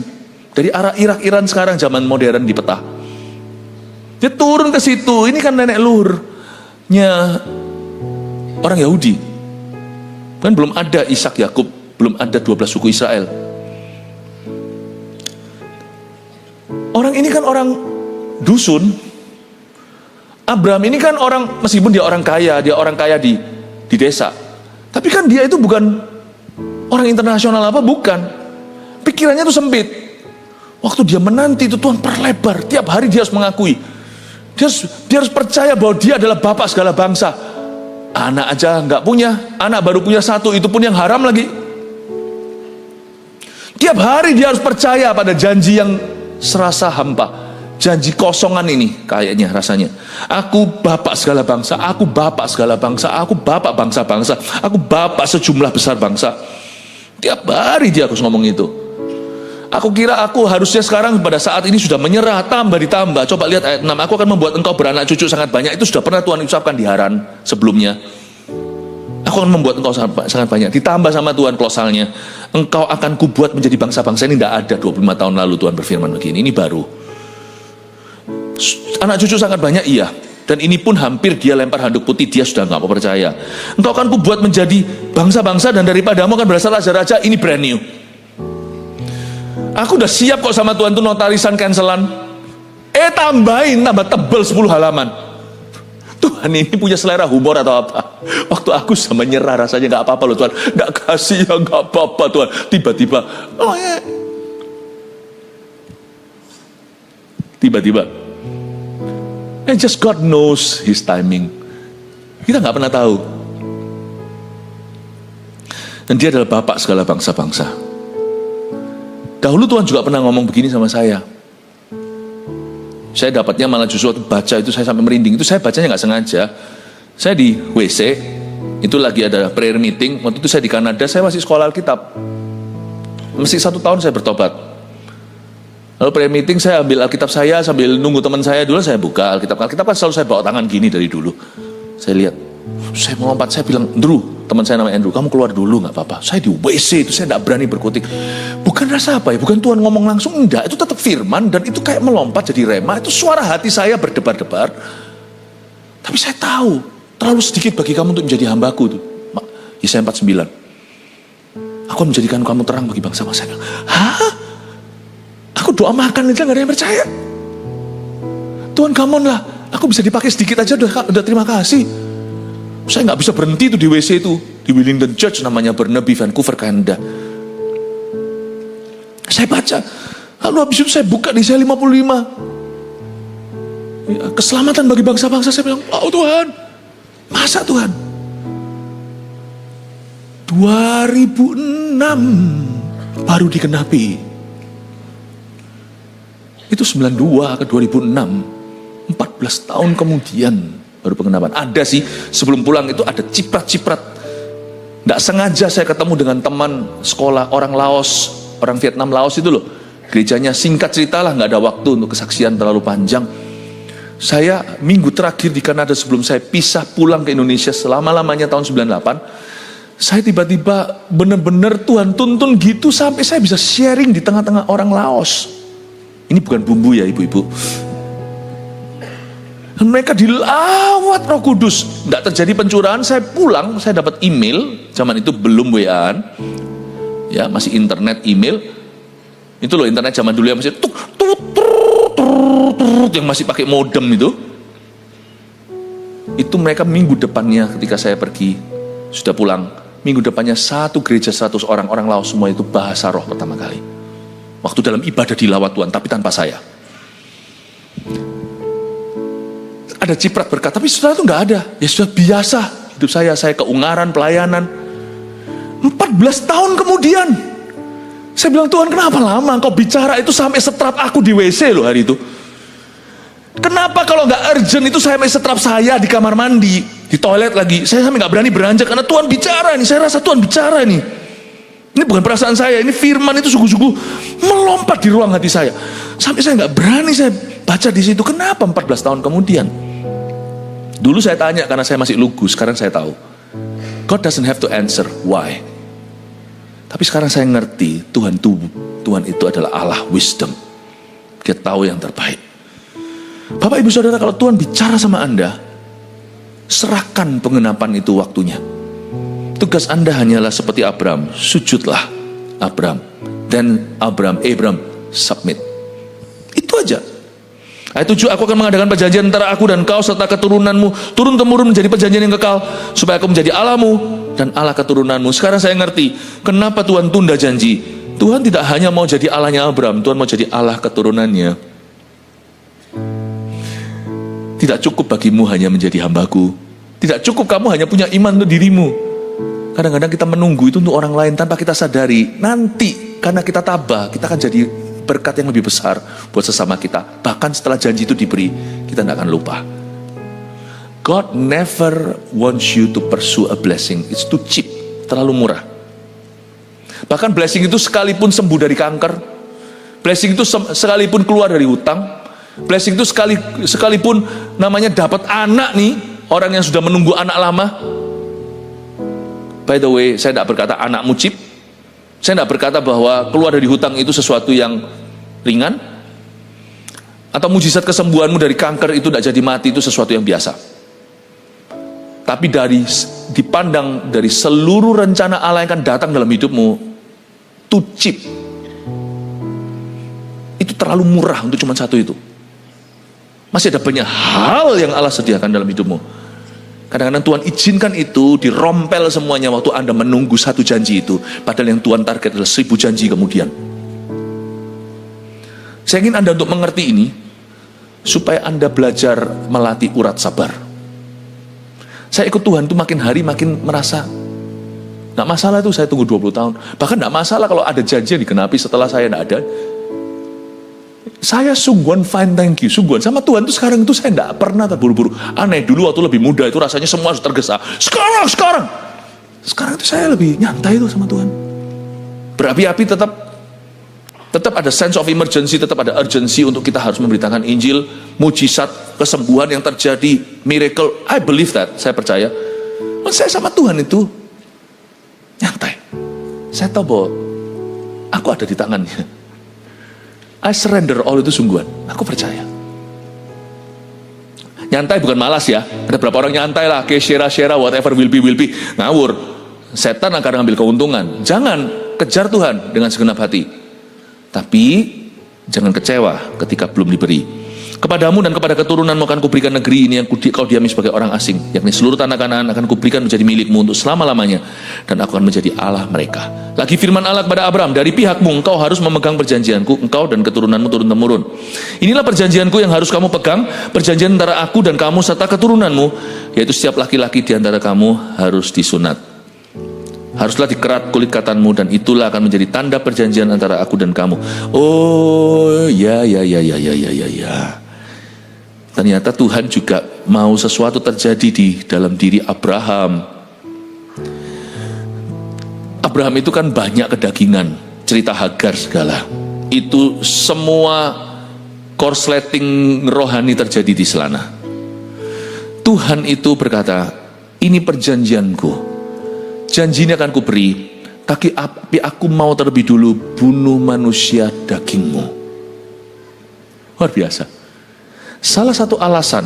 dari arah Irak, Iran sekarang zaman modern di peta. Dia turun ke situ. Ini kan nenek luhurnya orang Yahudi. Kan belum ada Ishak Yakub, belum ada 12 suku Israel. Orang ini kan orang dusun. Abram ini kan orang, meskipun dia orang kaya di desa. Tapi kan dia itu bukan orang internasional apa, bukan. Pikirannya tuh sempit. Waktu dia menanti itu Tuhan perlebar. Tiap hari dia harus mengakui. Dia harus percaya bahwa dia adalah bapak segala bangsa. Anak aja nggak punya, anak baru punya satu, itu pun yang haram lagi. Tiap hari dia harus percaya pada janji yang serasa hampa, janji kosongan ini kayaknya rasanya. Aku bapak segala bangsa, aku bapak segala bangsa, aku bapak bangsa-bangsa, aku bapak sejumlah besar bangsa. Tiap hari dia harus ngomong itu. Aku kira aku harusnya sekarang pada saat ini sudah menyerah, tambah ditambah. Coba lihat ayat 6, aku akan membuat engkau beranak cucu sangat banyak. Itu sudah pernah Tuhan ucapkan di Haran sebelumnya. Aku akan membuat engkau sangat banyak. Ditambah sama Tuhan klausalnya, engkau akan kubuat menjadi bangsa-bangsa. Ini tidak ada 25 tahun lalu Tuhan berfirman begini. Ini baru. Anak cucu sangat banyak, iya. Dan ini pun hampir dia lempar handuk putih, dia sudah nggak mau percaya. Engkau akan kubuat menjadi bangsa-bangsa dan daripadamu akan berasal raja-raja. Ini brand new. Aku udah siap kok sama Tuhan tuh notarisan cancelan. Tambahin, tambah tebel 10 halaman. Tuhan ini punya selera humor atau apa? Waktu aku sama nyerah rasanya nggak apa-apa loh Tuhan. Nggak kasih ya nggak apa-apa Tuhan. Tiba-tiba, tiba-tiba. And just God knows His timing. Kita nggak pernah tahu. Dan dia adalah bapak segala bangsa-bangsa. Dahulu Tuhan juga pernah ngomong begini sama saya. Saya dapatnya malah justru waktu baca itu saya sampai merinding. Itu saya bacanya nggak sengaja. Saya di WC, itu lagi ada prayer meeting. Waktu itu saya di Kanada, saya masih sekolah Alkitab. Mesti 1 tahun saya bertobat. Lalu prayer meeting saya ambil Alkitab saya sambil nunggu teman saya dulu, saya buka Alkitab. Alkitab kan selalu saya bawa tangan gini dari dulu. Saya lihat, saya melompat, saya bilang, Andrew, teman saya namanya Andrew, kamu keluar dulu nggak apa-apa. Saya di WC itu saya tidak berani berkutik. Buka Bukan rasa apa ya, bukan Tuhan ngomong langsung, enggak, itu tetap firman dan itu kayak melompat jadi rema. Itu suara hati saya berdebar-debar. Tapi saya tahu terlalu sedikit bagi kamu untuk menjadi hambaku tuh. Yesaya 49. Aku menjadikan kamu terang bagi bangsa-bangsa. Saya bilang, hah? Aku doa makan aja gak ada yang percaya. Tuhan, come on lah, aku bisa dipakai sedikit aja udah terima kasih. Saya gak bisa berhenti tuh di WC itu, di Willingdon Church namanya, Burnaby, Vancouver, Kanada. Saya baca, lalu habis itu saya buka di Yesaya 55. Ya, keselamatan bagi bangsa-bangsa. Saya bilang, oh Tuhan, masa Tuhan? 2006 baru dikenapi. Itu 92 ke 2006, 14 tahun kemudian baru pengenapan. Ada sih, sebelum pulang itu ada ciprat-ciprat. Nggak sengaja saya ketemu dengan teman sekolah orang Laos, orang Vietnam Laos itu loh. Gerejanya singkat cerita lah, nggak ada waktu untuk kesaksian terlalu panjang. Saya minggu terakhir di Kanada sebelum saya pisah pulang ke Indonesia selama-lamanya tahun 98, saya tiba-tiba benar-benar Tuhan tuntun gitu sampai saya bisa sharing di tengah-tengah orang Laos. Ini bukan bumbu ya ibu-ibu. Mereka dilawat Roh Kudus. Tidak terjadi pencurahan. Saya pulang, saya dapat email. Zaman itu belum WA-an, ya masih internet, email. Itu loh internet zaman dulu yang masih yang masih pakai modem itu. Itu mereka minggu depannya ketika saya pergi sudah pulang. Minggu depannya satu gereja 100 orang Laos semua itu bahasa roh pertama kali. Waktu dalam ibadah dilawat Tuhan, tapi tanpa saya. Ada ciprat berkat, tapi setelah itu nggak ada. Ya sudah biasa hidup saya keungaran, pelayanan. 14 tahun kemudian, saya bilang, Tuhan kenapa lama engkau bicara itu sampai setrap aku di WC loh hari itu. Kenapa kalau nggak urgent itu saya sampai setrap saya di kamar mandi, di toilet lagi. Saya sampai nggak berani beranjak karena Tuhan bicara nih. Saya rasa Tuhan bicara nih. Ini bukan perasaan saya, ini firman itu sungguh-sungguh melompat di ruang hati saya. Sampai saya nggak berani saya baca di situ. Kenapa 14 tahun kemudian? Dulu saya tanya karena saya masih lugu, sekarang saya tahu. God doesn't have to answer why. Tapi sekarang saya ngerti Tuhan itu adalah Allah wisdom. Dia tahu yang terbaik. Bapak ibu saudara, kalau Tuhan bicara sama Anda, serahkan pengenapan itu waktunya. Tugas Anda hanyalah seperti Abram, sujudlah Abram. Dan Abram submit. Itu aja. Ayat 7, aku akan mengadakan perjanjian antara aku dan kau serta keturunanmu, turun-temurun menjadi perjanjian yang kekal, supaya aku menjadi Allahmu dan Allah keturunanmu. Sekarang saya ngerti kenapa Tuhan tunda janji. Tuhan tidak hanya mau jadi Allahnya Abram, Tuhan mau jadi Allah keturunannya. Tidak cukup bagimu hanya menjadi hambaku. Tidak cukup kamu hanya punya iman untuk dirimu. Kadang-kadang kita menunggu itu untuk orang lain tanpa kita sadari. Nanti karena kita tabah, kita akan jadi berkat yang lebih besar buat sesama kita. Bahkan setelah janji itu diberi, kita tidak akan lupa. God never wants you to pursue a blessing. It's too cheap, terlalu murah. Bahkan blessing itu sekalipun sembuh dari kanker, blessing itu sekalipun keluar dari hutang, blessing itu sekalipun namanya dapat anak nih, orang yang sudah menunggu anak lama. By the way, saya tidak berkata anakmu cheap. Saya tidak berkata bahwa keluar dari hutang itu sesuatu yang ringan. Atau mujizat kesembuhanmu dari kanker itu tidak jadi mati itu sesuatu yang biasa. Tapi dipandang dari seluruh rencana Allah yang akan datang dalam hidupmu, too cheap. Itu terlalu murah untuk cuma satu itu. Masih ada banyak hal yang Allah sediakan dalam hidupmu. Kadang-kadang Tuhan izinkan itu dirompel semuanya waktu Anda menunggu satu janji itu. Padahal yang Tuhan target adalah 1000 janji kemudian. Saya ingin Anda untuk mengerti ini, supaya Anda belajar melatih urat sabar. Saya ikut Tuhan itu makin hari makin merasa, gak masalah itu saya tunggu 20 tahun. Bahkan gak masalah kalau ada janji yang digenapi setelah saya gak ada. Saya sungguhan fine thank you, sungguhan sama Tuhan itu sekarang itu saya tidak pernah terburu-buru. Aneh, dulu waktu lebih muda itu rasanya semua harus tergesa. Sekarang itu saya lebih nyantai itu sama Tuhan. Berapi-api tetap ada sense of emergency, tetap ada urgency untuk kita harus memberitakan Injil, mujizat, kesembuhan yang terjadi, miracle. I believe that, saya percaya. Dan saya sama Tuhan itu nyantai. Saya tahu bahwa Aku ada di tangannya. I surrender all, itu sungguhan. Aku percaya. Nyantai bukan malas ya. Ada berapa orang nyantai lah, kayak share whatever will be. Ngawur. Setan akan ngambil keuntungan. Jangan kejar Tuhan dengan segenap hati. Tapi jangan kecewa ketika belum diberi. Kepadamu dan kepada keturunanmu akan kuberikan negeri ini yang kau diami sebagai orang asing, yakni seluruh tanah Kanaan akan kuberikan menjadi milikmu untuk selama-lamanya, dan aku akan menjadi Allah mereka. Lagi firman Allah kepada Abraham, dari pihakmu engkau harus memegang perjanjianku, engkau dan keturunanmu turun-temurun. Inilah perjanjianku yang harus kamu pegang, perjanjian antara aku dan kamu serta keturunanmu, yaitu setiap laki-laki di antara kamu harus disunat. Haruslah dikerat kulit katanmu, dan itulah akan menjadi tanda perjanjian antara aku dan kamu. Oh, ya. Ternyata Tuhan juga mau sesuatu terjadi di dalam diri Abraham. Abraham itu kan banyak kedagingan, cerita Hagar segala. Itu semua korsleting rohani terjadi di sana. Tuhan itu berkata, ini perjanjianku. Janji ini akan kuberi, tapi aku mau terlebih dulu bunuh manusia dagingmu. Luar biasa. Salah satu alasan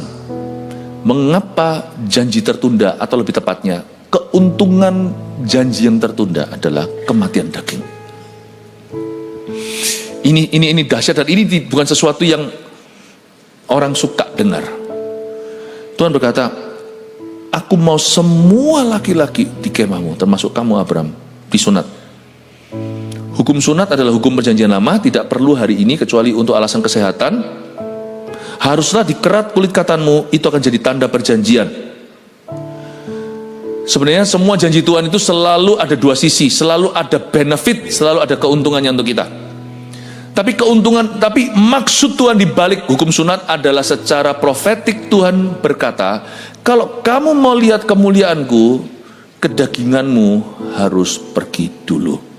mengapa janji tertunda, atau lebih tepatnya keuntungan janji yang tertunda adalah kematian daging. Ini dahsyat, dan ini bukan sesuatu yang orang suka dengar. Tuhan berkata, aku mau semua laki-laki di kemahmu, termasuk kamu Abraham, disunat. Hukum sunat adalah hukum perjanjian lama, tidak perlu hari ini kecuali untuk alasan kesehatan. Haruslah dikerat kulit katanmu, itu akan jadi tanda perjanjian. Sebenarnya semua janji Tuhan itu selalu ada dua sisi, selalu ada benefit, selalu ada keuntungannya untuk kita. Tapi maksud Tuhan di balik hukum sunat adalah secara profetik. Tuhan berkata, kalau kamu mau lihat kemuliaanku, kedaginganmu harus pergi dulu.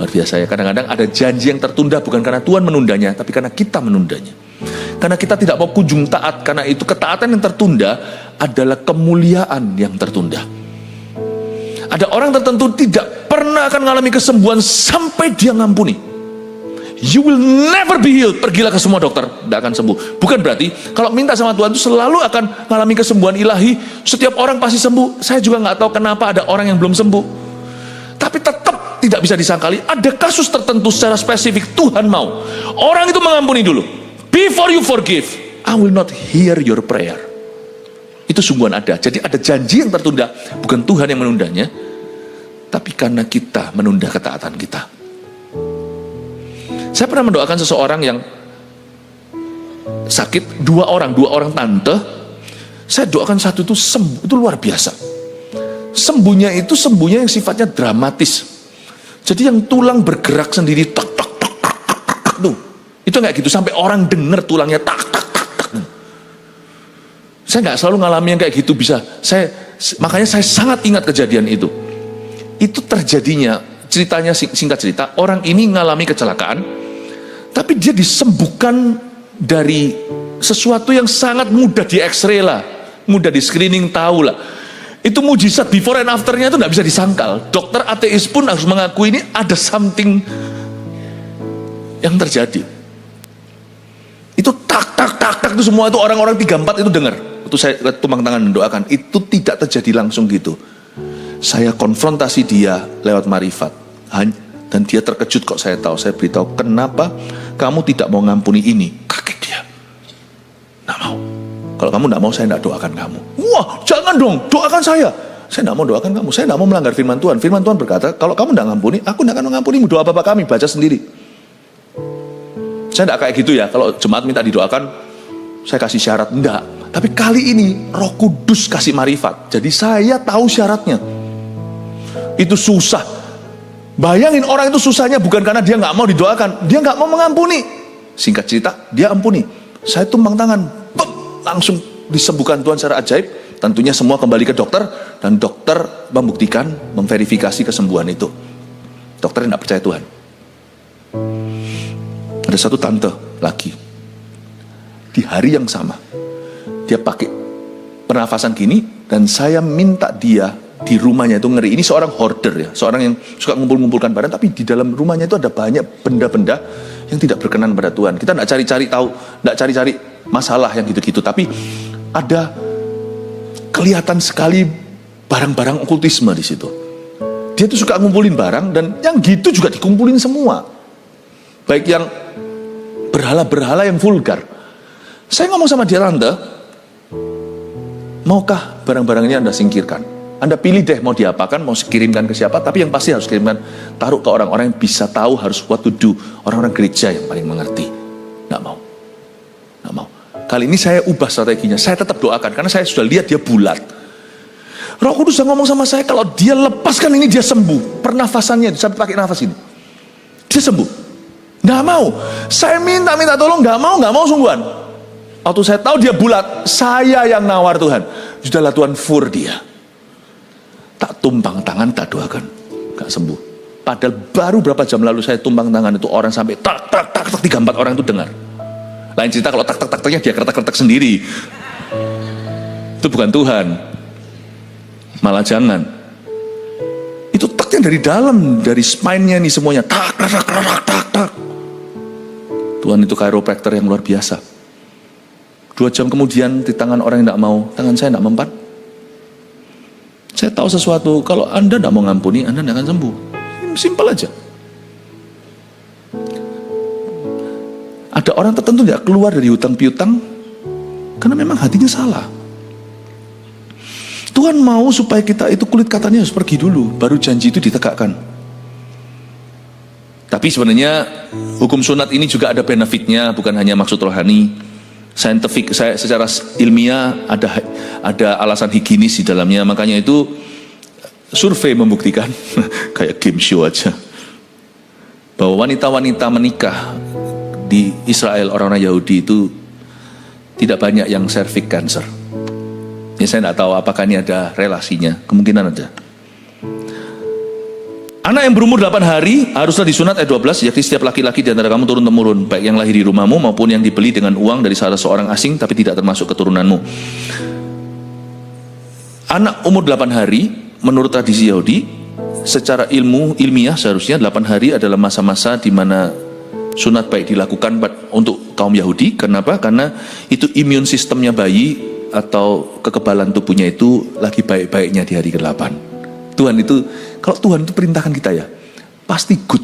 Luar biasa ya, kadang-kadang ada janji yang tertunda bukan karena Tuhan menundanya, tapi karena kita menundanya. Karena kita tidak mau kunjung taat, karena itu ketaatan yang tertunda adalah kemuliaan yang tertunda. Ada orang tertentu tidak pernah akan mengalami kesembuhan sampai dia ngampuni. You will never be healed. Pergilah ke semua dokter, tidak akan sembuh. Bukan berarti kalau minta sama Tuhan itu selalu akan mengalami kesembuhan ilahi. Setiap orang pasti sembuh. Saya juga nggak tahu kenapa ada orang yang belum sembuh. Tapi tetap tidak bisa disangkali, ada kasus tertentu secara spesifik Tuhan mau orang itu mengampuni dulu. Before you forgive, I will not hear your prayer. Itu sungguhan ada. Jadi ada janji yang tertunda, bukan Tuhan yang menundanya, tapi karena kita menunda ketaatan kita. Saya pernah mendoakan seseorang yang sakit, dua orang tante. Saya doakan satu itu sembuh, itu luar biasa. Sembuhnya yang sifatnya dramatis. Jadi yang tulang bergerak sendiri, tak tuh, itu nggak gitu sampai orang dengar tulangnya tak. Saya nggak selalu ngalami yang kayak gitu bisa. Makanya saya sangat ingat kejadian itu. Itu terjadinya, ceritanya singkat cerita, orang ini ngalami kecelakaan, tapi dia disembuhkan dari sesuatu yang sangat mudah di X-ray lah, mudah di screening, tahu lah. Itu mujizat before and afternya itu nggak bisa disangkal. Dokter ateis pun harus mengakui ini ada something yang terjadi. Itu tak itu semua itu orang-orang 3-4 itu dengar. Itu saya tumpang tangan mendoakan. Itu tidak terjadi langsung gitu. Saya konfrontasi dia lewat marifat. Dan dia terkejut kok saya tahu. Saya beritahu, kenapa kamu tidak mau ngampuni ini? Kaget dia. Nggak mau. Kalau kamu tidak mau, saya tidak doakan kamu. Wah, jangan dong, doakan saya. Saya tidak mau doakan kamu, saya tidak mau melanggar firman Tuhan. Firman Tuhan berkata, kalau kamu tidak ngampuni, aku tidak akan mengampunimu. Doa Bapa kami, baca sendiri. Saya tidak kayak gitu ya, kalau jemaat minta didoakan, saya kasih syarat, enggak. Tapi kali ini, Roh Kudus kasih marifat. Jadi saya tahu syaratnya. Itu susah. Bayangin orang itu susahnya bukan karena dia nggak mau didoakan, dia nggak mau mengampuni. Singkat cerita, dia ampuni. Saya tumpang tangan, langsung disembuhkan Tuhan secara ajaib. Tentunya semua kembali ke dokter, dan dokter membuktikan, memverifikasi kesembuhan itu. Dokter tidak percaya Tuhan. Ada satu tante lagi, di hari yang sama dia pakai pernafasan gini, dan saya minta dia di rumahnya itu ngeri. Ini seorang hoarder ya, seorang yang suka ngumpul-ngumpulkan barang, tapi di dalam rumahnya itu ada banyak benda-benda yang tidak berkenan pada Tuhan. Kita tidak cari-cari tahu, tidak cari-cari masalah yang gitu-gitu, tapi ada kelihatan sekali barang-barang okultisme di situ. Dia tuh suka ngumpulin barang, dan yang gitu juga dikumpulin semua. Baik yang berhala-berhala yang vulgar. Saya ngomong sama dia, Tante, maukah barang-barangnya Anda singkirkan? Anda pilih deh mau diapakan, mau kirimkan ke siapa, tapi yang pasti harus kirimkan, taruh ke orang-orang yang bisa tahu harus what to do. Orang-orang gereja yang paling mengerti. Nggak mau. Nggak mau. Kali ini saya ubah strateginya, saya tetap doakan, karena saya sudah lihat dia bulat. Roh Kudus yang ngomong sama saya, kalau dia lepaskan ini dia sembuh. Pernafasannya, saya pakai nafas ini, dia sembuh. Nggak mau. Saya minta tolong, nggak mau sungguhan. Waktu saya tahu dia bulat, saya yang nawar Tuhan. Sudahlah Tuhan, fur dia. Tak tumpang tangan, tak doakan, gak sembuh. Padahal baru berapa jam lalu saya tumpang tangan itu, orang sampai tak 3-4 orang itu dengar. Lain cerita kalau tak-taknya dia kertak-kertak sendiri. Itu bukan Tuhan. Malah jangan. Itu taknya dari dalam, dari spine-nya nih semuanya. Tak. Tuhan itu chiropractor yang luar biasa. 2 jam kemudian di tangan orang yang tidak mau, tangan saya tidak mempan. Saya tahu sesuatu, kalau Anda tidak mau ngampuni, Anda tidak akan sembuh. Simpel aja. Ada orang tertentu tidak keluar dari hutang piutang karena memang hatinya salah. Tuhan mau supaya kita itu kulit katanya harus pergi dulu, baru janji itu ditegakkan. Tapi sebenarnya hukum sunat ini juga ada benefitnya, bukan hanya maksud rohani. Scientific, secara ilmiah ada alasan higienis di dalamnya. Makanya itu survei membuktikan kayak game show aja, bahwa wanita-wanita menikah di Israel, orang-orang Yahudi itu tidak banyak yang cervix cancer. Ya, saya tidak tahu apakah ini ada relasinya, kemungkinan ada. Anak yang berumur 8 hari haruslah disunat ayat 12, yakni setiap laki-laki di antara kamu turun-temurun, baik yang lahir di rumahmu maupun yang dibeli dengan uang dari salah seorang asing tapi tidak termasuk keturunanmu. Anak umur 8 hari menurut tradisi Yahudi, secara ilmiah seharusnya 8 hari adalah masa-masa di mana sunat baik dilakukan untuk kaum Yahudi. Kenapa? Karena itu imun sistemnya bayi atau kekebalan tubuhnya itu lagi baik-baiknya di hari ke-8. Tuhan itu, kalau Tuhan itu perintahkan kita ya, pasti good.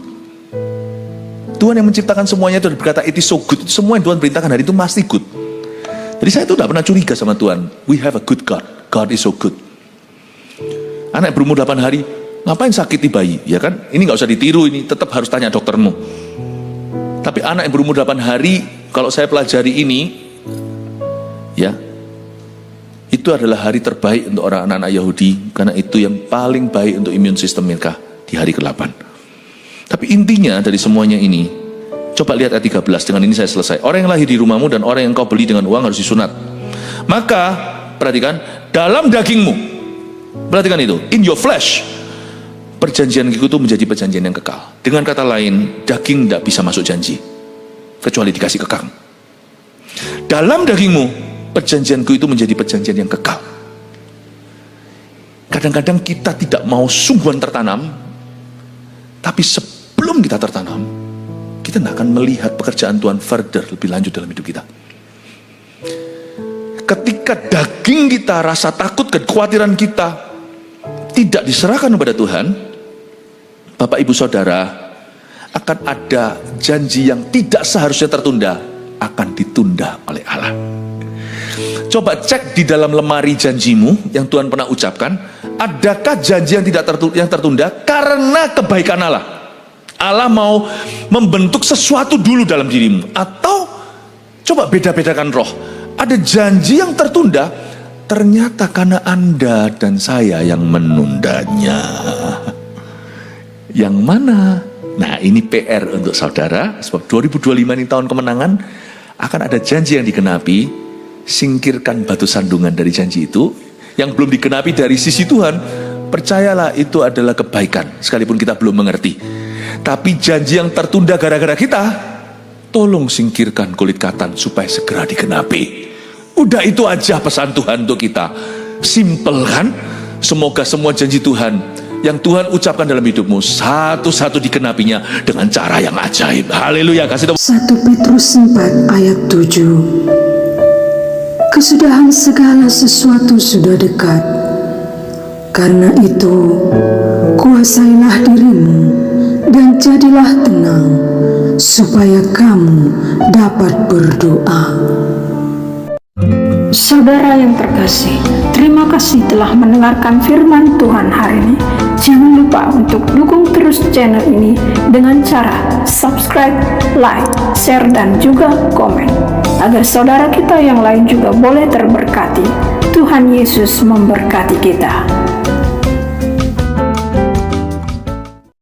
Tuhan yang menciptakan semuanya itu berkata it is so good. Semua yang Tuhan perintahkan hari itu pasti good. Jadi saya itu tidak pernah curiga sama Tuhan. We have a good God. God is so good. Anak yang berumur 8 hari, ngapain sakiti bayi? Ya kan? Ini nggak usah ditiru, ini tetap harus tanya doktermu. Tapi anak yang berumur 8 hari, kalau saya pelajari ini, ya, itu adalah hari terbaik untuk orang anak-anak Yahudi, karena itu yang paling baik untuk imun sistem mereka di hari ke-8. Tapi intinya dari semuanya ini, coba lihat ayat 13, dengan ini saya selesai. Orang yang lahir di rumahmu dan orang yang kau beli dengan uang harus disunat. Maka, perhatikan, dalam dagingmu, perhatikan itu, in your flesh, perjanjianku itu menjadi perjanjian yang kekal. Dengan kata lain, daging tidak bisa masuk janji, kecuali dikasih kekang. Dalam dagingmu, perjanjianku itu menjadi perjanjian yang kekal. Kadang-kadang kita tidak mau sungguhan tertanam, tapi sebelum kita tertanam, kita tidak akan melihat pekerjaan Tuhan further, lebih lanjut dalam hidup kita. Ketika daging kita, rasa takut, kekhawatiran kita tidak diserahkan kepada Tuhan, Bapak Ibu Saudara, akan ada janji yang tidak seharusnya tertunda, akan ditunda oleh Allah. Coba cek di dalam lemari janjimu yang Tuhan pernah ucapkan, adakah janji yang tertunda karena kebaikan Allah? Allah mau membentuk sesuatu dulu dalam dirimu, atau coba beda-bedakan roh. Ada janji yang tertunda ternyata karena Anda dan saya yang menundanya. Yang mana? Nah, ini PR untuk saudara, sebab 2025 ini tahun kemenangan, akan ada janji yang digenapi. Singkirkan batu sandungan dari janji itu yang belum digenapi dari sisi Tuhan. Percayalah, itu adalah kebaikan sekalipun kita belum mengerti. Tapi janji yang tertunda gara-gara kita, tolong singkirkan kulit katan supaya segera digenapi. Udah itu aja pesan Tuhan untuk kita. Simple kan? semoga semua janji Tuhan yang Tuhan ucapkan dalam hidupmu satu-satu dikenapinya dengan cara yang ajaib. Haleluya. Kasih tepuk. 1 Petrus 4 ayat 7. Kesudahan segala sesuatu sudah dekat. Karena itu, kuasailah dirimu dan jadilah tenang, supaya kamu dapat berdoa. Saudara yang terkasih, terima kasih telah mendengarkan firman Tuhan hari ini. Jangan lupa untuk dukung terus channel ini dengan cara subscribe, like, share, dan juga komen, agar saudara kita yang lain juga boleh terberkati. Tuhan Yesus memberkati kita.